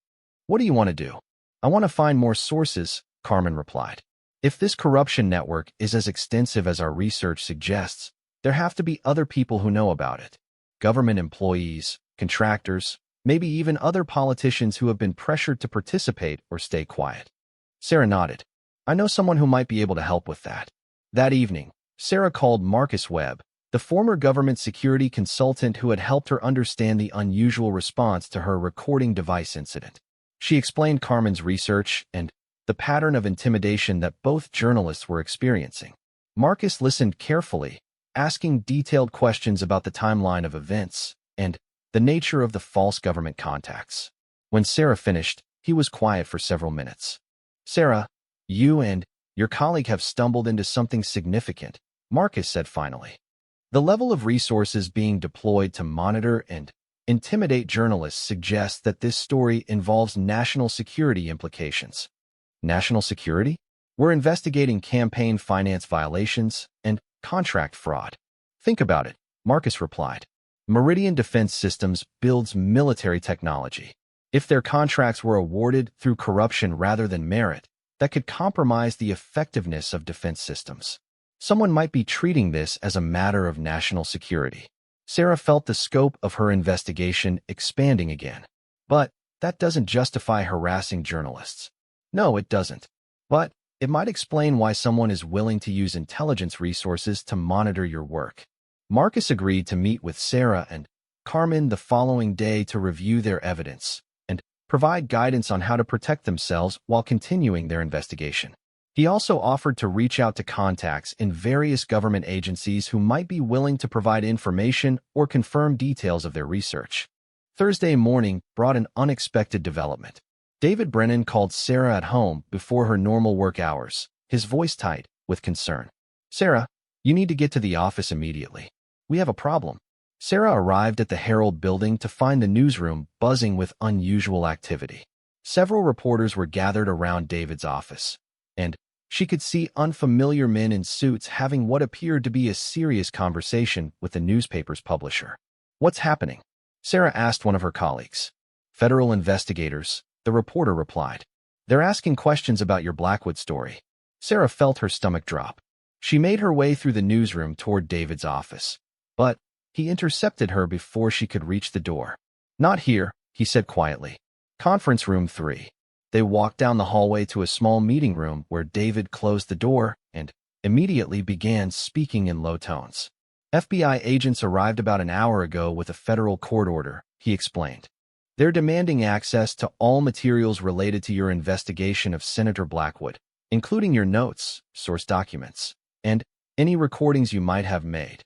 "What do you want to do?" "I want to find more sources," Carmen replied. "If this corruption network is as extensive as our research suggests, there have to be other people who know about it. Government employees, contractors, maybe even other politicians who have been pressured to participate or stay quiet." Sarah nodded. "I know someone who might be able to help with that." That evening, Sarah called Marcus Webb, the former government security consultant who had helped her understand the unusual response to her recording device incident. She explained Carmen's research and the pattern of intimidation that both journalists were experiencing. Marcus listened carefully, asking detailed questions about the timeline of events and the nature of the false government contacts. When Sarah finished, he was quiet for several minutes. "Sarah, you and your colleague have stumbled into something significant," Marcus said finally. "The level of resources being deployed to monitor and intimidate journalists suggests that this story involves national security implications." "National security?" "We're investigating campaign finance violations and contract fraud." "Think about it," Marcus replied. "Meridian Defense Systems builds military technology. If their contracts were awarded through corruption rather than merit, that could compromise the effectiveness of defense systems. Someone might be treating this as a matter of national security." Sarah felt the scope of her investigation expanding again. "But that doesn't justify harassing journalists." "No, it doesn't. But it might explain why someone is willing to use intelligence resources to monitor your work." Marcus agreed to meet with Sarah and Carmen the following day to review their evidence and provide guidance on how to protect themselves while continuing their investigation. He also offered to reach out to contacts in various government agencies who might be willing to provide information or confirm details of their research. Thursday morning brought an unexpected development. David Brennan called Sarah at home before her normal work hours, his voice tight with concern. "Sarah, you need to get to the office immediately. We have a problem." Sarah arrived at the Herald building to find the newsroom buzzing with unusual activity. Several reporters were gathered around David's office, and she could see unfamiliar men in suits having what appeared to be a serious conversation with the newspaper's publisher. "What's happening?" Sarah asked one of her colleagues. "Federal investigators," the reporter replied. "They're asking questions about your Blackwood story." Sarah felt her stomach drop. She made her way through the newsroom toward David's office, but he intercepted her before she could reach the door. "Not here," he said quietly. "Conference room 3. They walked down the hallway to a small meeting room where David closed the door and immediately began speaking in low tones. "FBI agents arrived about an hour ago with a federal court order," he explained. "They're demanding access to all materials related to your investigation of Senator Blackwood, including your notes, source documents, and any recordings you might have made."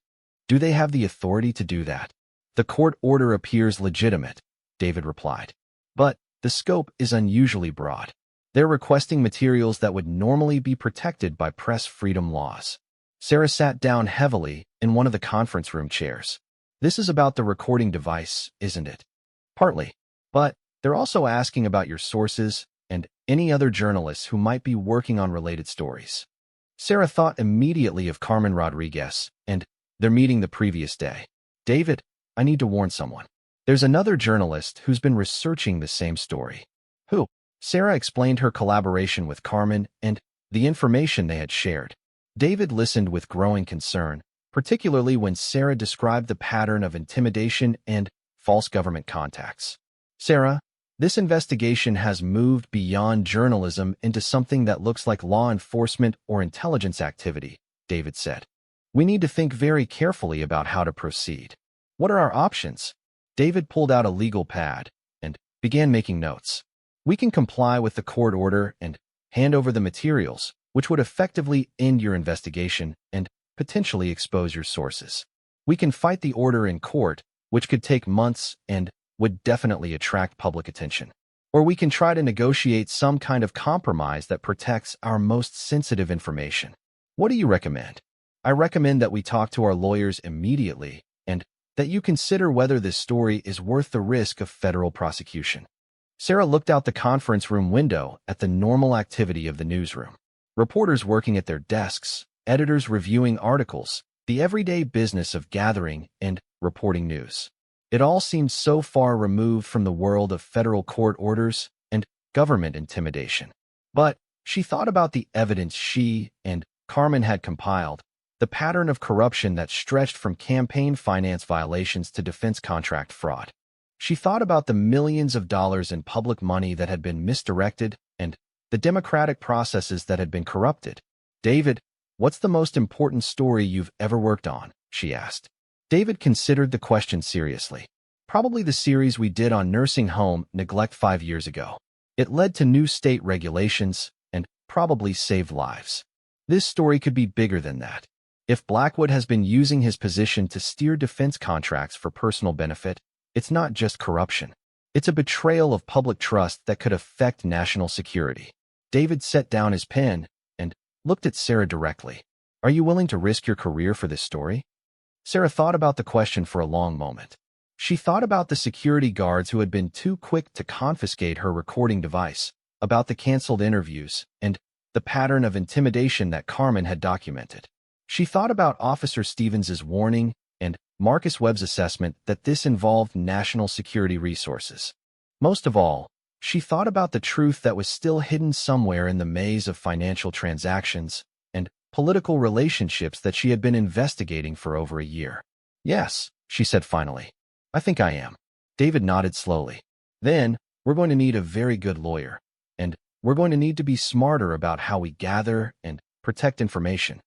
"Do they have the authority to do that?" "The court order appears legitimate," David replied. "But the scope is unusually broad. They're requesting materials that would normally be protected by press freedom laws." Sarah sat down heavily in one of the conference room chairs. "This is about the recording device, isn't it?" "Partly. But they're also asking about your sources and any other journalists who might be working on related stories." Sarah thought immediately of Carmen Rodriguez and their meeting the previous day. "David, I need to warn someone. There's another journalist who's been researching the same story." "Who?" Sarah explained her collaboration with Carmen and the information they had shared. David listened with growing concern, particularly when Sarah described the pattern of intimidation and false government contacts. "Sarah, this investigation has moved beyond journalism into something that looks like law enforcement or intelligence activity," David said. "We need to think very carefully about how to proceed." "What are our options?" David pulled out a legal pad and began making notes. We can comply with the court order and hand over the materials, which would effectively end your investigation and potentially expose your sources. We can fight the order in court, which could take months and would definitely attract public attention. Or we can try to negotiate some kind of compromise that protects our most sensitive information. What do you recommend? I recommend that we talk to our lawyers immediately and that you consider whether this story is worth the risk of federal prosecution. Sarah looked out the conference room window at the normal activity of the newsroom. Reporters working at their desks, editors reviewing articles, the everyday business of gathering and reporting news. It all seemed so far removed from the world of federal court orders and government intimidation. But she thought about the evidence she and Carmen had compiled, the pattern of corruption that stretched from campaign finance violations to defense contract fraud. She thought about the millions of dollars in public money that had been misdirected and the democratic processes that had been corrupted. David, what's the most important story you've ever worked on? She asked. David considered the question seriously. Probably the series we did on nursing home neglect 5 years ago. It led to new state regulations and probably saved lives. This story could be bigger than that. If Blackwood has been using his position to steer defense contracts for personal benefit, it's not just corruption. It's a betrayal of public trust that could affect national security. David set down his pen and looked at Sarah directly. Are you willing to risk your career for this story? Sarah thought about the question for a long moment. She thought about the security guards who had been too quick to confiscate her recording device, about the canceled interviews, and the pattern of intimidation that Carmen had documented. She thought about Officer Stevens's warning and Marcus Webb's assessment that this involved national security resources. Most of all, she thought about the truth that was still hidden somewhere in the maze of financial transactions and political relationships that she had been investigating for over a year. Yes, she said finally. I think I am. David nodded slowly. Then, we're going to need a very good lawyer, and we're going to need to be smarter about how we gather and protect information.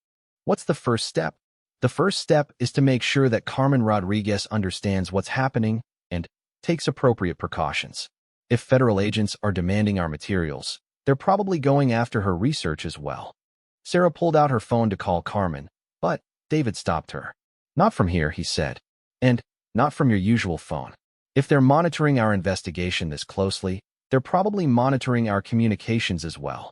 What's the first step? The first step is to make sure that Carmen Rodriguez understands what's happening and takes appropriate precautions. If federal agents are demanding our materials, they're probably going after her research as well. Sarah pulled out her phone to call Carmen, but David stopped her. Not from here, he said, and not from your usual phone. If they're monitoring our investigation this closely, they're probably monitoring our communications as well.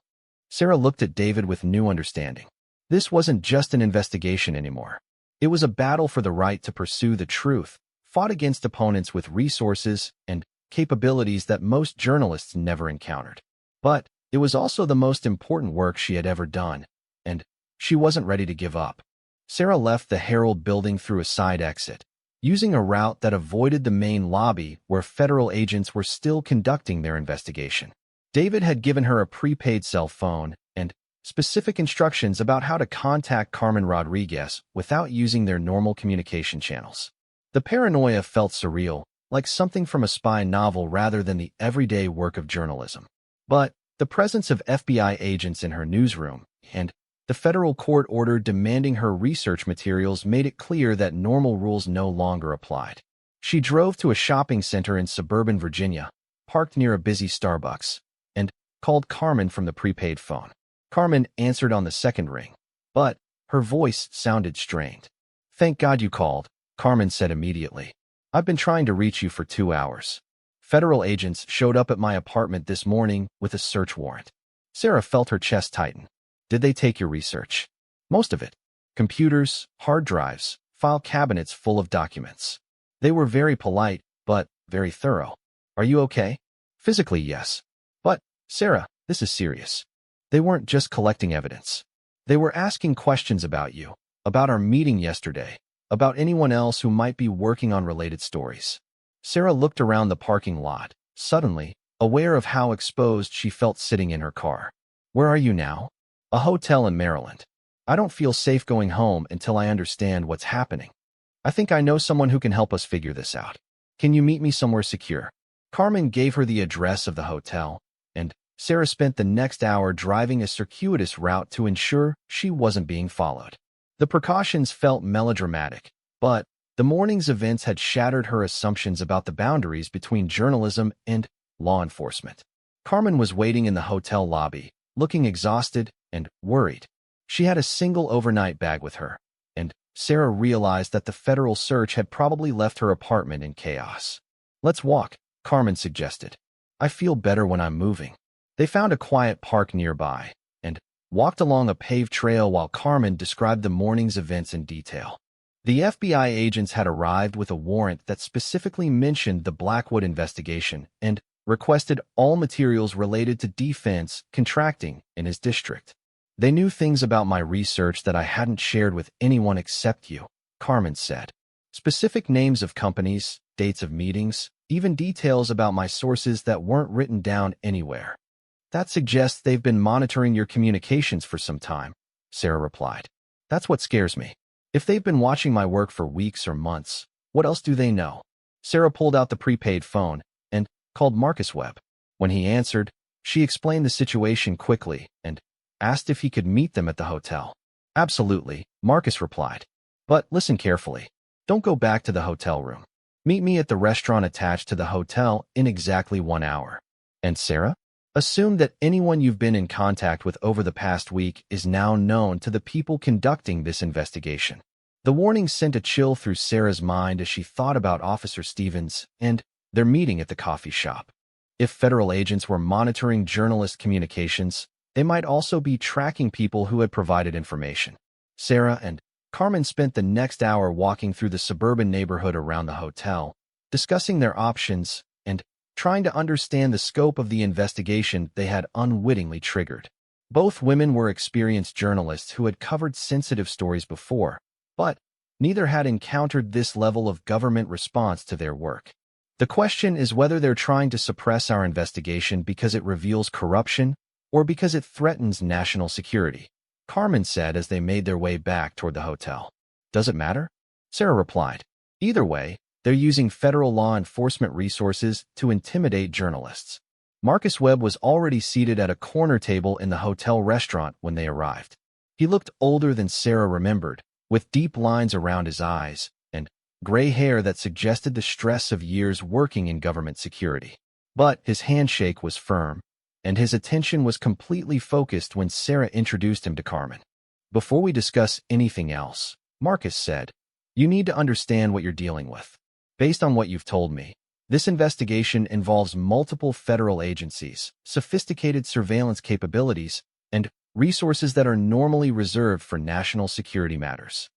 Sarah looked at David with new understanding. This wasn't just an investigation anymore. It was a battle for the right to pursue the truth, fought against opponents with resources and capabilities that most journalists never encountered. But it was also the most important work she had ever done, and she wasn't ready to give up. Sarah left the Herald building through a side exit, using a route that avoided the main lobby where federal agents were still conducting their investigation. David had given her a prepaid cell phone and specific instructions about how to contact Carmen Rodriguez without using their normal communication channels. The paranoia felt surreal, like something from a spy novel rather than the everyday work of journalism. But the presence of FBI agents in her newsroom and the federal court order demanding her research materials made it clear that normal rules no longer applied. She drove to a shopping center in suburban Virginia, parked near a busy Starbucks, and called Carmen from the prepaid phone. Carmen answered on the second ring, but her voice sounded strained. Thank God you called, Carmen said immediately. I've been trying to reach you for 2 hours. Federal agents showed up at my apartment this morning with a search warrant. Sarah felt her chest tighten. Did they take your research? Most of it. Computers, hard drives, file cabinets full of documents. They were very polite, but very thorough. Are you okay? Physically, yes. But, Sarah, this is serious. They weren't just collecting evidence. They were asking questions about you, about our meeting yesterday, about anyone else who might be working on related stories. Sarah looked around the parking lot, suddenly, aware of how exposed she felt sitting in her car. Where are you now? A hotel in Maryland. I don't feel safe going home until I understand what's happening. I think I know someone who can help us figure this out. Can you meet me somewhere secure? Carmen gave her the address of the hotel, and Sarah spent the next hour driving a circuitous route to ensure she wasn't being followed. The precautions felt melodramatic, but the morning's events had shattered her assumptions about the boundaries between journalism and law enforcement. Carmen was waiting in the hotel lobby, looking exhausted and worried. She had a single overnight bag with her, and Sarah realized that the federal search had probably left her apartment in chaos. "Let's walk," Carmen suggested. "I feel better when I'm moving." They found a quiet park nearby and walked along a paved trail while Carmen described the morning's events in detail. The FBI agents had arrived with a warrant that specifically mentioned the Blackwood investigation and requested all materials related to defense contracting in his district. "They knew things about my research that I hadn't shared with anyone except you," Carmen said. "Specific names of companies, dates of meetings, even details about my sources that weren't written down anywhere." "That suggests they've been monitoring your communications for some time," Sarah replied. "That's what scares me. If they've been watching my work for weeks or months, what else do they know?" Sarah pulled out the prepaid phone and called Marcus Webb. When he answered, she explained the situation quickly and asked if he could meet them at the hotel. "Absolutely," Marcus replied. "But listen carefully. Don't go back to the hotel room. Meet me at the restaurant attached to the hotel in exactly 1 hour." "And Sarah?" "Assume that anyone you've been in contact with over the past week is now known to the people conducting this investigation." The warning sent a chill through Sarah's mind as she thought about Officer Stevens and their meeting at the coffee shop. If federal agents were monitoring journalist communications, they might also be tracking people who had provided information. Sarah and Carmen spent the next hour walking through the suburban neighborhood around the hotel, discussing their options and trying to understand the scope of the investigation they had unwittingly triggered. Both women were experienced journalists who had covered sensitive stories before, but neither had encountered this level of government response to their work. "The question is whether they're trying to suppress our investigation because it reveals corruption or because it threatens national security," Carmen said as they made their way back toward the hotel. "Does it matter?" Sarah replied. "Either way, they're using federal law enforcement resources to intimidate journalists." Marcus Webb was already seated at a corner table in the hotel restaurant when they arrived. He looked older than Sarah remembered, with deep lines around his eyes and gray hair that suggested the stress of years working in government security. But his handshake was firm, and his attention was completely focused when Sarah introduced him to Carmen. "Before we discuss anything else," Marcus said, "you need to understand what you're dealing with. Based on what you've told me, this investigation involves multiple federal agencies, sophisticated surveillance capabilities, and resources that are normally reserved for national security matters.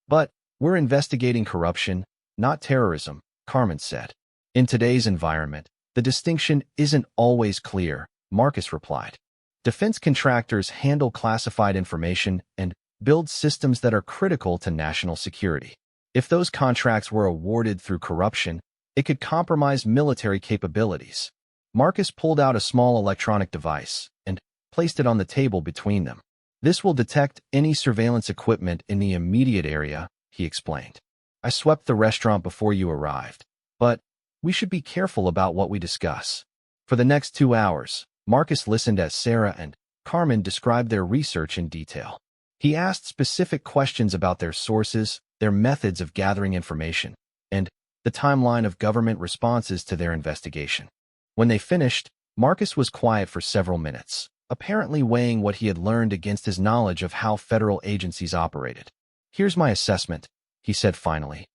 But we're investigating corruption, not terrorism," Carmen said. "In today's environment, the distinction isn't always clear," Marcus replied. "Defense contractors handle classified information and build systems that are critical to national security. If those contracts were awarded through corruption, it could compromise military capabilities." Marcus pulled out a small electronic device and placed it on the table between them. "This will detect any surveillance equipment in the immediate area," he explained. "I swept the restaurant before you arrived, but we should be careful about what we discuss." For the next 2 hours, Marcus listened as Sarah and Carmen described their research in detail. He asked specific questions about their sources, their methods of gathering information, and the timeline of government responses to their investigation. When they finished, Marcus was quiet for several minutes, apparently weighing what he had learned against his knowledge of how federal agencies operated. "Here's my assessment," he said finally.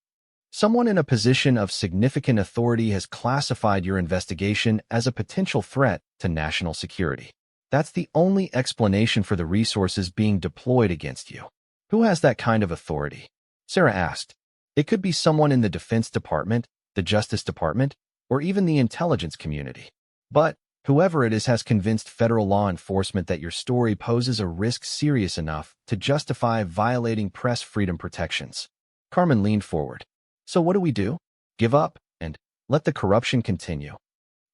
"Someone in a position of significant authority has classified your investigation as a potential threat to national security. That's the only explanation for the resources being deployed against you." "Who has that kind of authority?" Sarah asked. "It could be someone in the Defense Department, the Justice Department, or even the intelligence community. But whoever it is has convinced federal law enforcement that your story poses a risk serious enough to justify violating press freedom protections." Carmen leaned forward. "So what do we do? Give up and let the corruption continue?"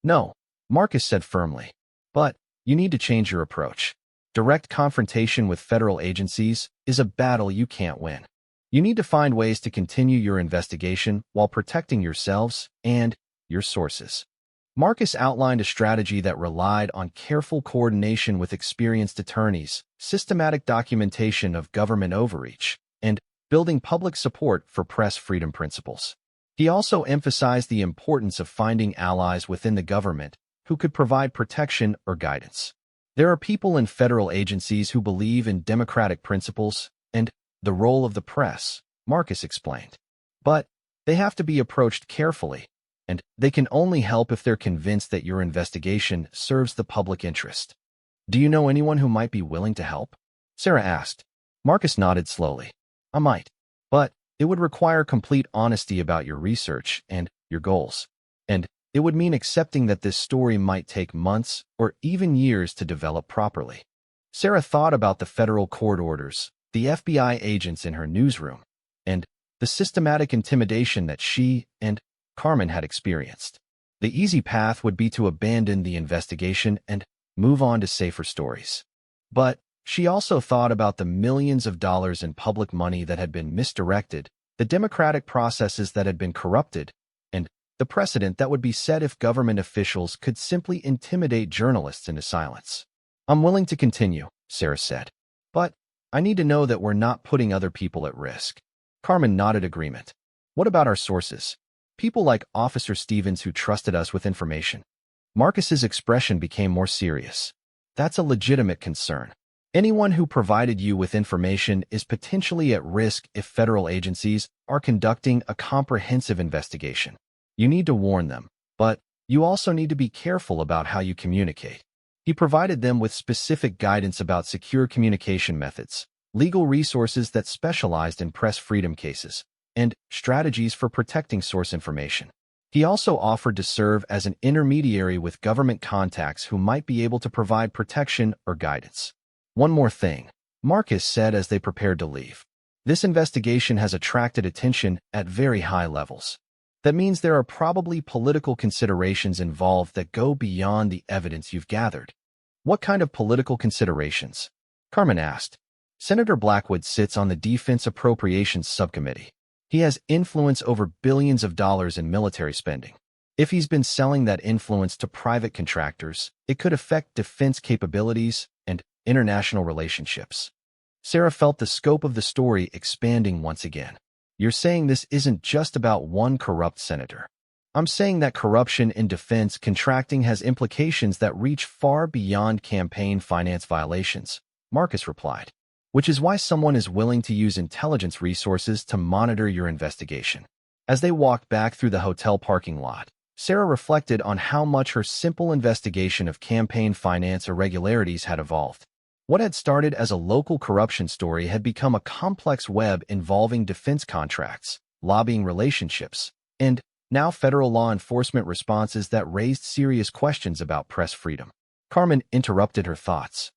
"No," Marcus said firmly. "But you need to change your approach. Direct confrontation with federal agencies is a battle you can't win. You need to find ways to continue your investigation while protecting yourselves and your sources." Marcus outlined a strategy that relied on careful coordination with experienced attorneys, systematic documentation of government overreach, and building public support for press freedom principles. He also emphasized the importance of finding allies within the government who could provide protection or guidance. There are people in federal agencies who believe in democratic principles and the role of the press, Marcus explained. But they have to be approached carefully, and they can only help if they're convinced that your investigation serves the public interest. Do you know anyone who might be willing to help? Sarah asked. Marcus nodded slowly. I might, but it would require complete honesty about your research and your goals. And it would mean accepting that this story might take months or even years to develop properly. Sarah thought about the federal court orders, the FBI agents in her newsroom, and the systematic intimidation that she and Carmen had experienced. The easy path would be to abandon the investigation and move on to safer stories. But she also thought about the millions of dollars in public money that had been misdirected, the democratic processes that had been corrupted, and the precedent that would be set if government officials could simply intimidate journalists into silence. I'm willing to continue, Sarah said. But I need to know that we're not putting other people at risk. Carmen nodded agreement. What about our sources? People like Officer Stevens who trusted us with information. Marcus's expression became more serious. That's a legitimate concern. Anyone who provided you with information is potentially at risk if federal agencies are conducting a comprehensive investigation. You need to warn them, but you also need to be careful about how you communicate. He provided them with specific guidance about secure communication methods, legal resources that specialized in press freedom cases, and strategies for protecting source information. He also offered to serve as an intermediary with government contacts who might be able to provide protection or guidance. One more thing, Marcus said as they prepared to leave. This investigation has attracted attention at very high levels. That means there are probably political considerations involved that go beyond the evidence you've gathered. What kind of political considerations? Carmen asked. Senator Blackwood sits on the Defense Appropriations Subcommittee. He has influence over billions of dollars in military spending. If he's been selling that influence to private contractors, it could affect defense capabilities and international relationships. Sarah felt the scope of the story expanding once again. You're saying this isn't just about one corrupt senator. I'm saying that corruption in defense contracting has implications that reach far beyond campaign finance violations, Marcus replied, which is why someone is willing to use intelligence resources to monitor your investigation. As they walked back through the hotel parking lot, Sarah reflected on how much her simple investigation of campaign finance irregularities had evolved. What had started as a local corruption story had become a complex web involving defense contracts, lobbying relationships, and now federal law enforcement responses that raised serious questions about press freedom. Carmen interrupted her thoughts.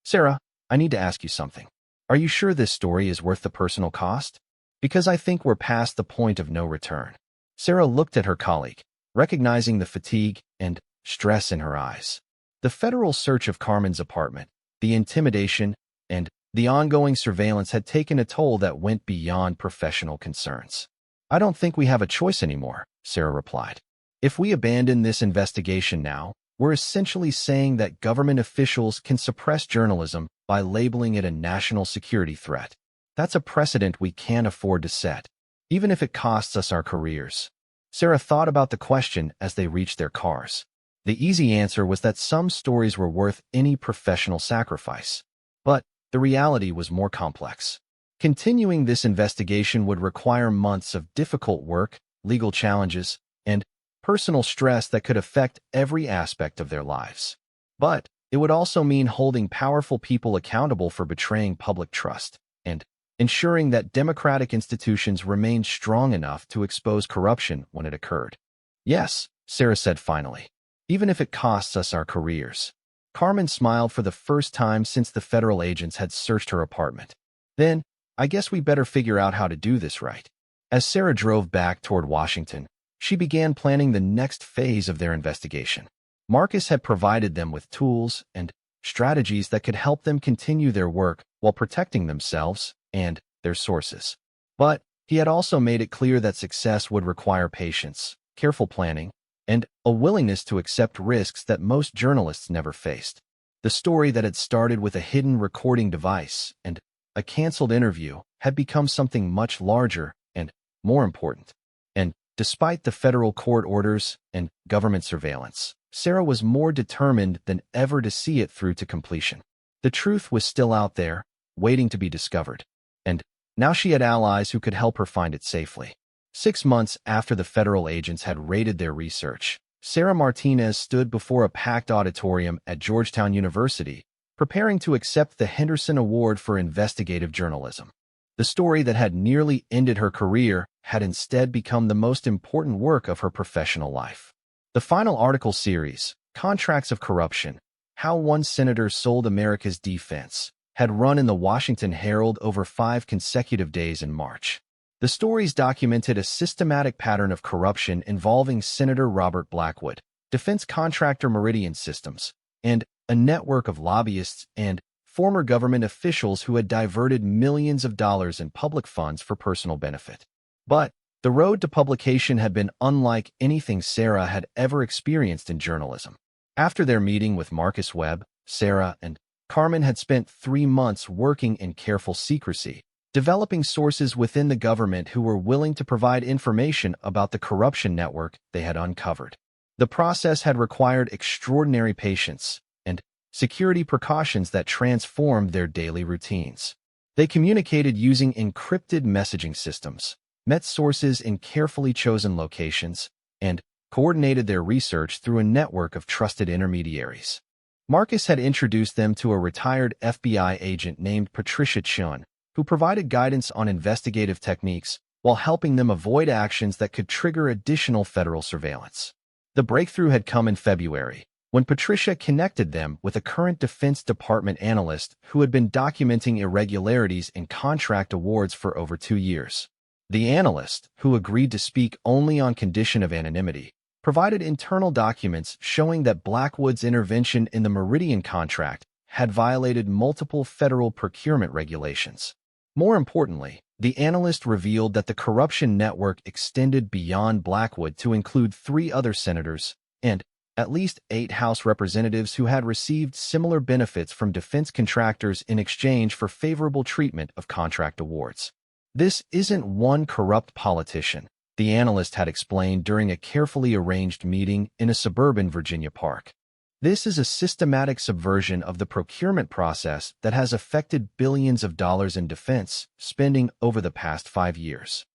Sarah, I need to ask you something. Are you sure this story is worth the personal cost? Because I think we're past the point of no return. Sarah looked at her colleague, recognizing the fatigue and stress in her eyes. The federal search of Carmen's apartment, the intimidation, and the ongoing surveillance had taken a toll that went beyond professional concerns. I don't think we have a choice anymore, Sarah replied. If we abandon this investigation now, we're essentially saying that government officials can suppress journalism by labeling it a national security threat. That's a precedent we can't afford to set, even if it costs us our careers. Sarah thought about the question as they reached their cars. The easy answer was that some stories were worth any professional sacrifice. But the reality was more complex. Continuing this investigation would require months of difficult work, legal challenges, and personal stress that could affect every aspect of their lives. But it would also mean holding powerful people accountable for betraying public trust and ensuring that democratic institutions remained strong enough to expose corruption when it occurred. Yes, Sarah said finally, even if it costs us our careers. Carmen smiled for the first time since the federal agents had searched her apartment. Then, I guess we better figure out how to do this right. As Sarah drove back toward Washington, she began planning the next phase of their investigation. Marcus had provided them with tools and strategies that could help them continue their work while protecting themselves and their sources. But he had also made it clear that success would require patience, careful planning, and a willingness to accept risks that most journalists never faced. The story that had started with a hidden recording device and a canceled interview had become something much larger and more important. And despite the federal court orders and government surveillance, Sarah was more determined than ever to see it through to completion. The truth was still out there, waiting to be discovered. And now she had allies who could help her find it safely. 6 months after the federal agents had raided their research, Sarah Martinez stood before a packed auditorium at Georgetown University, preparing to accept the Henderson Award for Investigative Journalism. The story that had nearly ended her career had instead become the most important work of her professional life. The final article series, Contracts of Corruption: How One Senator Sold America's Defense, had run in the Washington Herald over 5 consecutive days in March. The stories documented a systematic pattern of corruption involving Senator Robert Blackwood, defense contractor Meridian Systems, and a network of lobbyists and former government officials who had diverted millions of dollars in public funds for personal benefit. But the road to publication had been unlike anything Sarah had ever experienced in journalism. After their meeting with Marcus Webb, Sarah and Carmen had spent 3 months working in careful secrecy, developing sources within the government who were willing to provide information about the corruption network they had uncovered. The process had required extraordinary patience and security precautions that transformed their daily routines. They communicated using encrypted messaging systems, met sources in carefully chosen locations, and coordinated their research through a network of trusted intermediaries. Marcus had introduced them to a retired FBI agent named Patricia Chun, who provided guidance on investigative techniques while helping them avoid actions that could trigger additional federal surveillance. The breakthrough had come in February, when Patricia connected them with a current Defense Department analyst who had been documenting irregularities in contract awards for over 2 years. The analyst, who agreed to speak only on condition of anonymity, provided internal documents showing that Blackwood's intervention in the Meridian contract had violated multiple federal procurement regulations. More importantly, the analyst revealed that the corruption network extended beyond Blackwood to include 3 other senators and at least 8 House representatives who had received similar benefits from defense contractors in exchange for favorable treatment of contract awards. This isn't one corrupt politician, the analyst had explained during a carefully arranged meeting in a suburban Virginia park. This is a systematic subversion of the procurement process that has affected billions of dollars in defense spending over the past 5 years.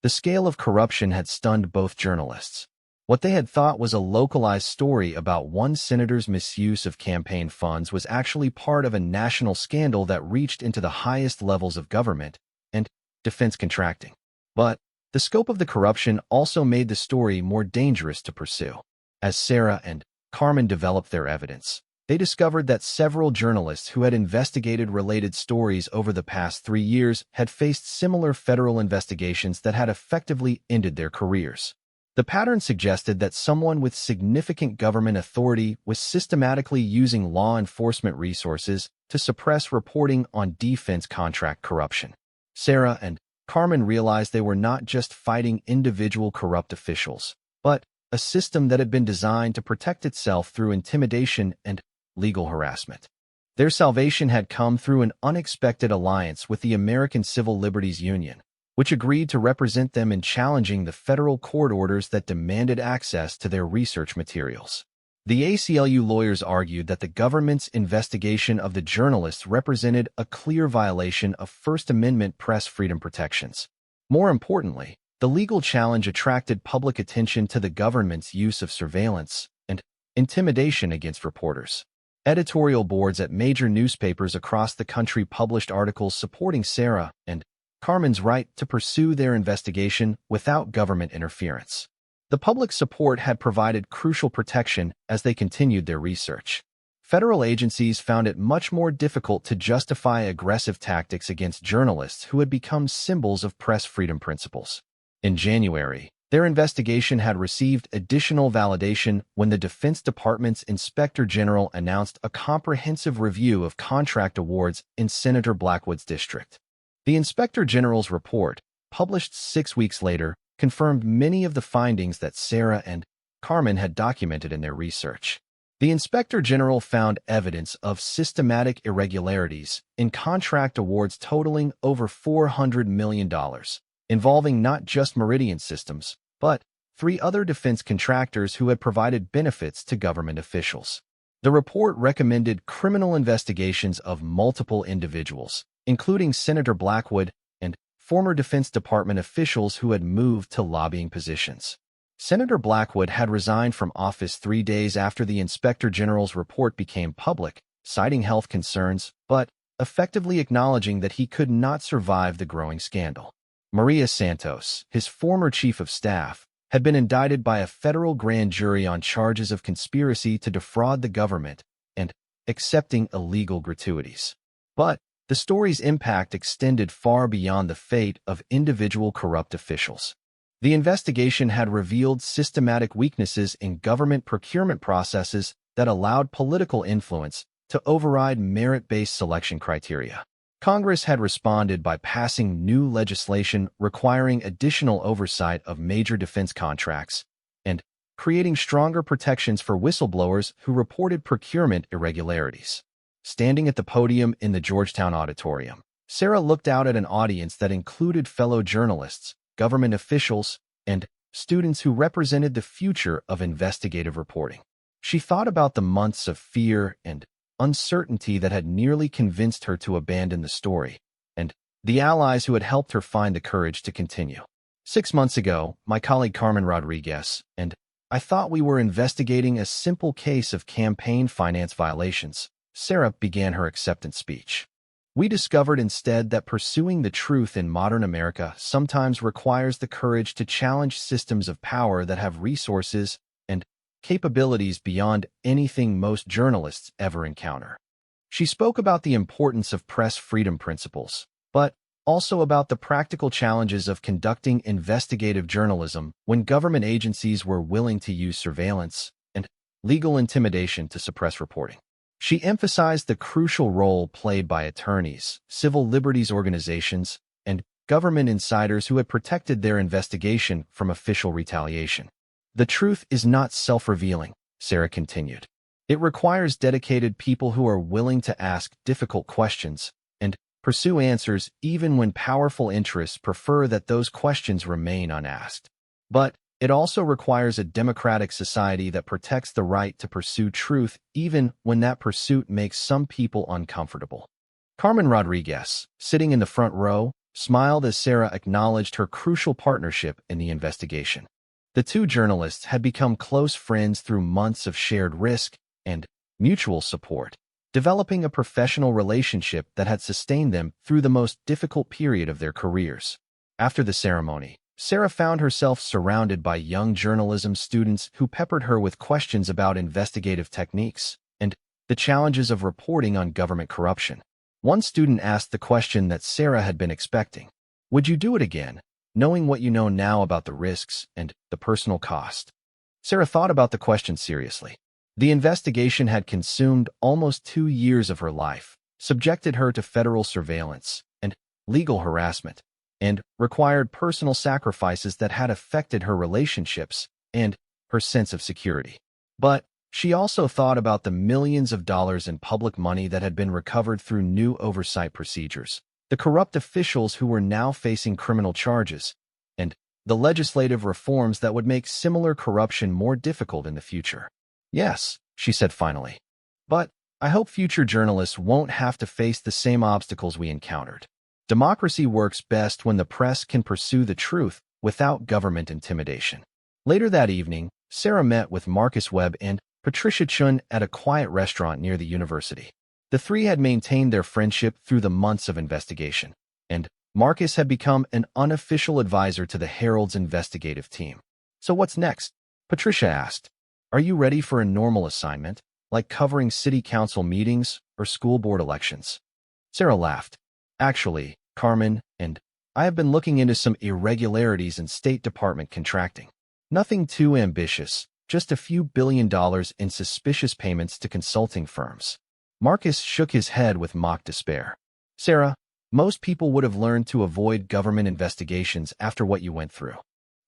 The scale of corruption had stunned both journalists. What they had thought was a localized story about one senator's misuse of campaign funds was actually part of a national scandal that reached into the highest levels of government and defense contracting. But the scope of the corruption also made the story more dangerous to pursue. As Sarah and Carmen developed their evidence, they discovered that several journalists who had investigated related stories over the past 3 years had faced similar federal investigations that had effectively ended their careers. The pattern suggested that someone with significant government authority was systematically using law enforcement resources to suppress reporting on defense contract corruption. Sarah and Carmen realized they were not just fighting individual corrupt officials, but a system that had been designed to protect itself through intimidation and legal harassment. Their salvation had come through an unexpected alliance with the American Civil Liberties Union, which agreed to represent them in challenging the federal court orders that demanded access to their research materials. The ACLU lawyers argued that the government's investigation of the journalists represented a clear violation of First Amendment press freedom protections. More importantly, the legal challenge attracted public attention to the government's use of surveillance and intimidation against reporters. Editorial boards at major newspapers across the country published articles supporting Sarah and Carmen's right to pursue their investigation without government interference. The public support had provided crucial protection as they continued their research. Federal agencies found it much more difficult to justify aggressive tactics against journalists who had become symbols of press freedom principles. In January, their investigation had received additional validation when the Defense Department's Inspector General announced a comprehensive review of contract awards in Senator Blackwood's district. The Inspector General's report, published 6 weeks later, confirmed many of the findings that Sarah and Carmen had documented in their research. The Inspector General found evidence of systematic irregularities in contract awards totaling over $400 million, involving not just Meridian Systems, but 3 other defense contractors who had provided benefits to government officials. The report recommended criminal investigations of multiple individuals, including Senator Blackwood and former Defense Department officials who had moved to lobbying positions. Senator Blackwood had resigned from office 3 days after the Inspector General's report became public, citing health concerns, but effectively acknowledging that he could not survive the growing scandal. Maria Santos, his former chief of staff, had been indicted by a federal grand jury on charges of conspiracy to defraud the government and accepting illegal gratuities. But the story's impact extended far beyond the fate of individual corrupt officials. The investigation had revealed systematic weaknesses in government procurement processes that allowed political influence to override merit-based selection criteria. Congress had responded by passing new legislation requiring additional oversight of major defense contracts and creating stronger protections for whistleblowers who reported procurement irregularities. Standing at the podium in the Georgetown Auditorium, Sarah looked out at an audience that included fellow journalists, government officials, and students who represented the future of investigative reporting. She thought about the months of fear and uncertainty that had nearly convinced her to abandon the story, and the allies who had helped her find the courage to continue. 6 months ago, my colleague Carmen Rodriguez and I thought we were investigating a simple case of campaign finance violations. Sarah began her acceptance speech. We discovered instead that pursuing the truth in modern America sometimes requires the courage to challenge systems of power that have resources and capabilities beyond anything most journalists ever encounter. She spoke about the importance of press freedom principles, but also about the practical challenges of conducting investigative journalism when government agencies were willing to use surveillance and legal intimidation to suppress reporting. She emphasized the crucial role played by attorneys, civil liberties organizations, and government insiders who had protected their investigation from official retaliation. The truth is not self-revealing, Sarah continued. It requires dedicated people who are willing to ask difficult questions and pursue answers even when powerful interests prefer that those questions remain unasked. But it also requires a democratic society that protects the right to pursue truth even when that pursuit makes some people uncomfortable. Carmen Rodriguez, sitting in the front row, smiled as Sarah acknowledged her crucial partnership in the investigation. The two journalists had become close friends through months of shared risk and mutual support, developing a professional relationship that had sustained them through the most difficult period of their careers. After the ceremony, Sarah found herself surrounded by young journalism students who peppered her with questions about investigative techniques and the challenges of reporting on government corruption. One student asked the question that Sarah had been expecting. Would you do it again, knowing what you know now about the risks and the personal cost? Sarah thought about the question seriously. The investigation had consumed almost 2 years of her life, subjected her to federal surveillance and legal harassment, and required personal sacrifices that had affected her relationships and her sense of security. But she also thought about the millions of dollars in public money that had been recovered through new oversight procedures, the corrupt officials who were now facing criminal charges, and the legislative reforms that would make similar corruption more difficult in the future. Yes, she said finally. But I hope future journalists won't have to face the same obstacles we encountered. Democracy works best when the press can pursue the truth without government intimidation. Later that evening, Sarah met with Marcus Webb and Patricia Chun at a quiet restaurant near the university. The three had maintained their friendship through the months of investigation, and Marcus had become an unofficial advisor to the Herald's investigative team. So what's next? Patricia asked. Are you ready for a normal assignment, like covering city council meetings or school board elections? Sarah laughed. Actually, Carmen and I have been looking into some irregularities in State Department contracting. Nothing too ambitious, just a few $1 billion in suspicious payments to consulting firms. Marcus shook his head with mock despair. Sarah, most people would have learned to avoid government investigations after what you went through.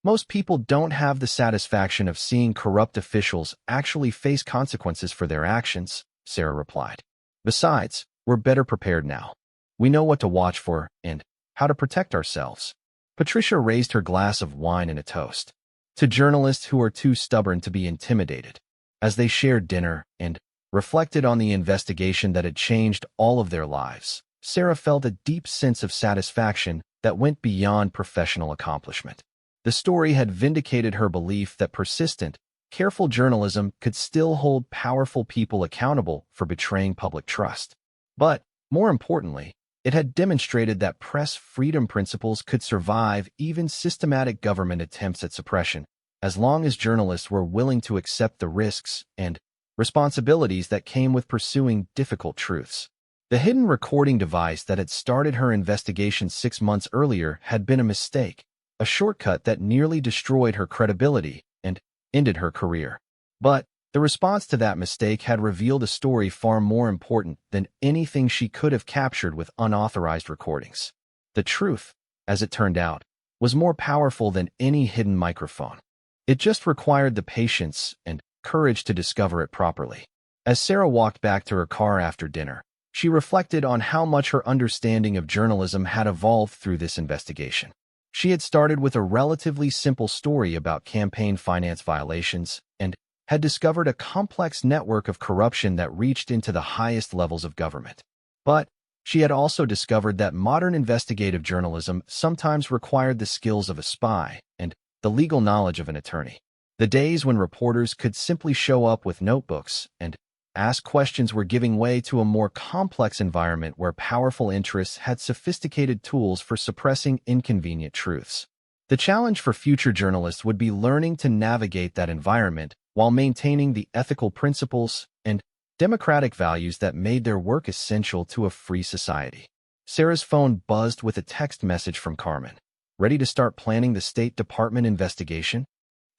Most people don't have the satisfaction of seeing corrupt officials actually face consequences for their actions, Sarah replied. Besides, we're better prepared now. We know what to watch for and how to protect ourselves. Patricia raised her glass of wine in a toast. to journalists who are too stubborn to be intimidated. As they shared dinner and reflected on the investigation that had changed all of their lives, Sarah felt a deep sense of satisfaction that went beyond professional accomplishment. The story had vindicated her belief that persistent, careful journalism could still hold powerful people accountable for betraying public trust. But, more importantly, it had demonstrated that press freedom principles could survive even systematic government attempts at suppression, as long as journalists were willing to accept the risks and responsibilities that came with pursuing difficult truths. The hidden recording device that had started her investigation 6 months earlier had been a mistake, a shortcut that nearly destroyed her credibility and ended her career. But the response to that mistake had revealed a story far more important than anything she could have captured with unauthorized recordings. The truth, as it turned out, was more powerful than any hidden microphone. It just required the patience and courage to discover it properly. As Sarah walked back to her car after dinner, she reflected on how much her understanding of journalism had evolved through this investigation. She had started with a relatively simple story about campaign finance violations and had discovered a complex network of corruption that reached into the highest levels of government. But she had also discovered that modern investigative journalism sometimes required the skills of a spy and the legal knowledge of an attorney. The days when reporters could simply show up with notebooks and ask questions were giving way to a more complex environment where powerful interests had sophisticated tools for suppressing inconvenient truths. The challenge for future journalists would be learning to navigate that environment while maintaining the ethical principles and democratic values that made their work essential to a free society. Sarah's phone buzzed with a text message from Carmen. Ready to start planning the State Department investigation?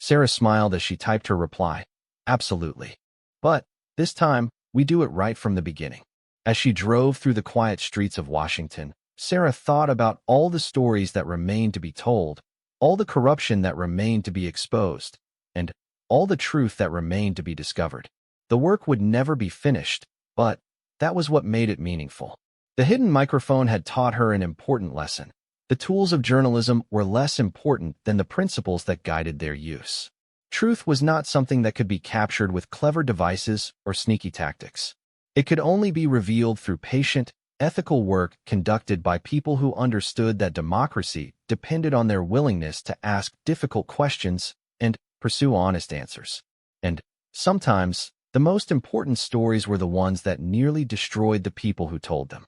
Sarah smiled as she typed her reply. Absolutely. But this time, we do it right from the beginning. As she drove through the quiet streets of Washington, Sarah thought about all the stories that remained to be told, all the corruption that remained to be exposed, and all the truth that remained to be discovered. The work would never be finished, but that was what made it meaningful. The hidden microphone had taught her an important lesson. The tools of journalism were less important than the principles that guided their use. Truth was not something that could be captured with clever devices or sneaky tactics. It could only be revealed through patient, ethical work conducted by people who understood that democracy depended on their willingness to ask difficult questions and pursue honest answers. And sometimes, the most important stories were the ones that nearly destroyed the people who told them.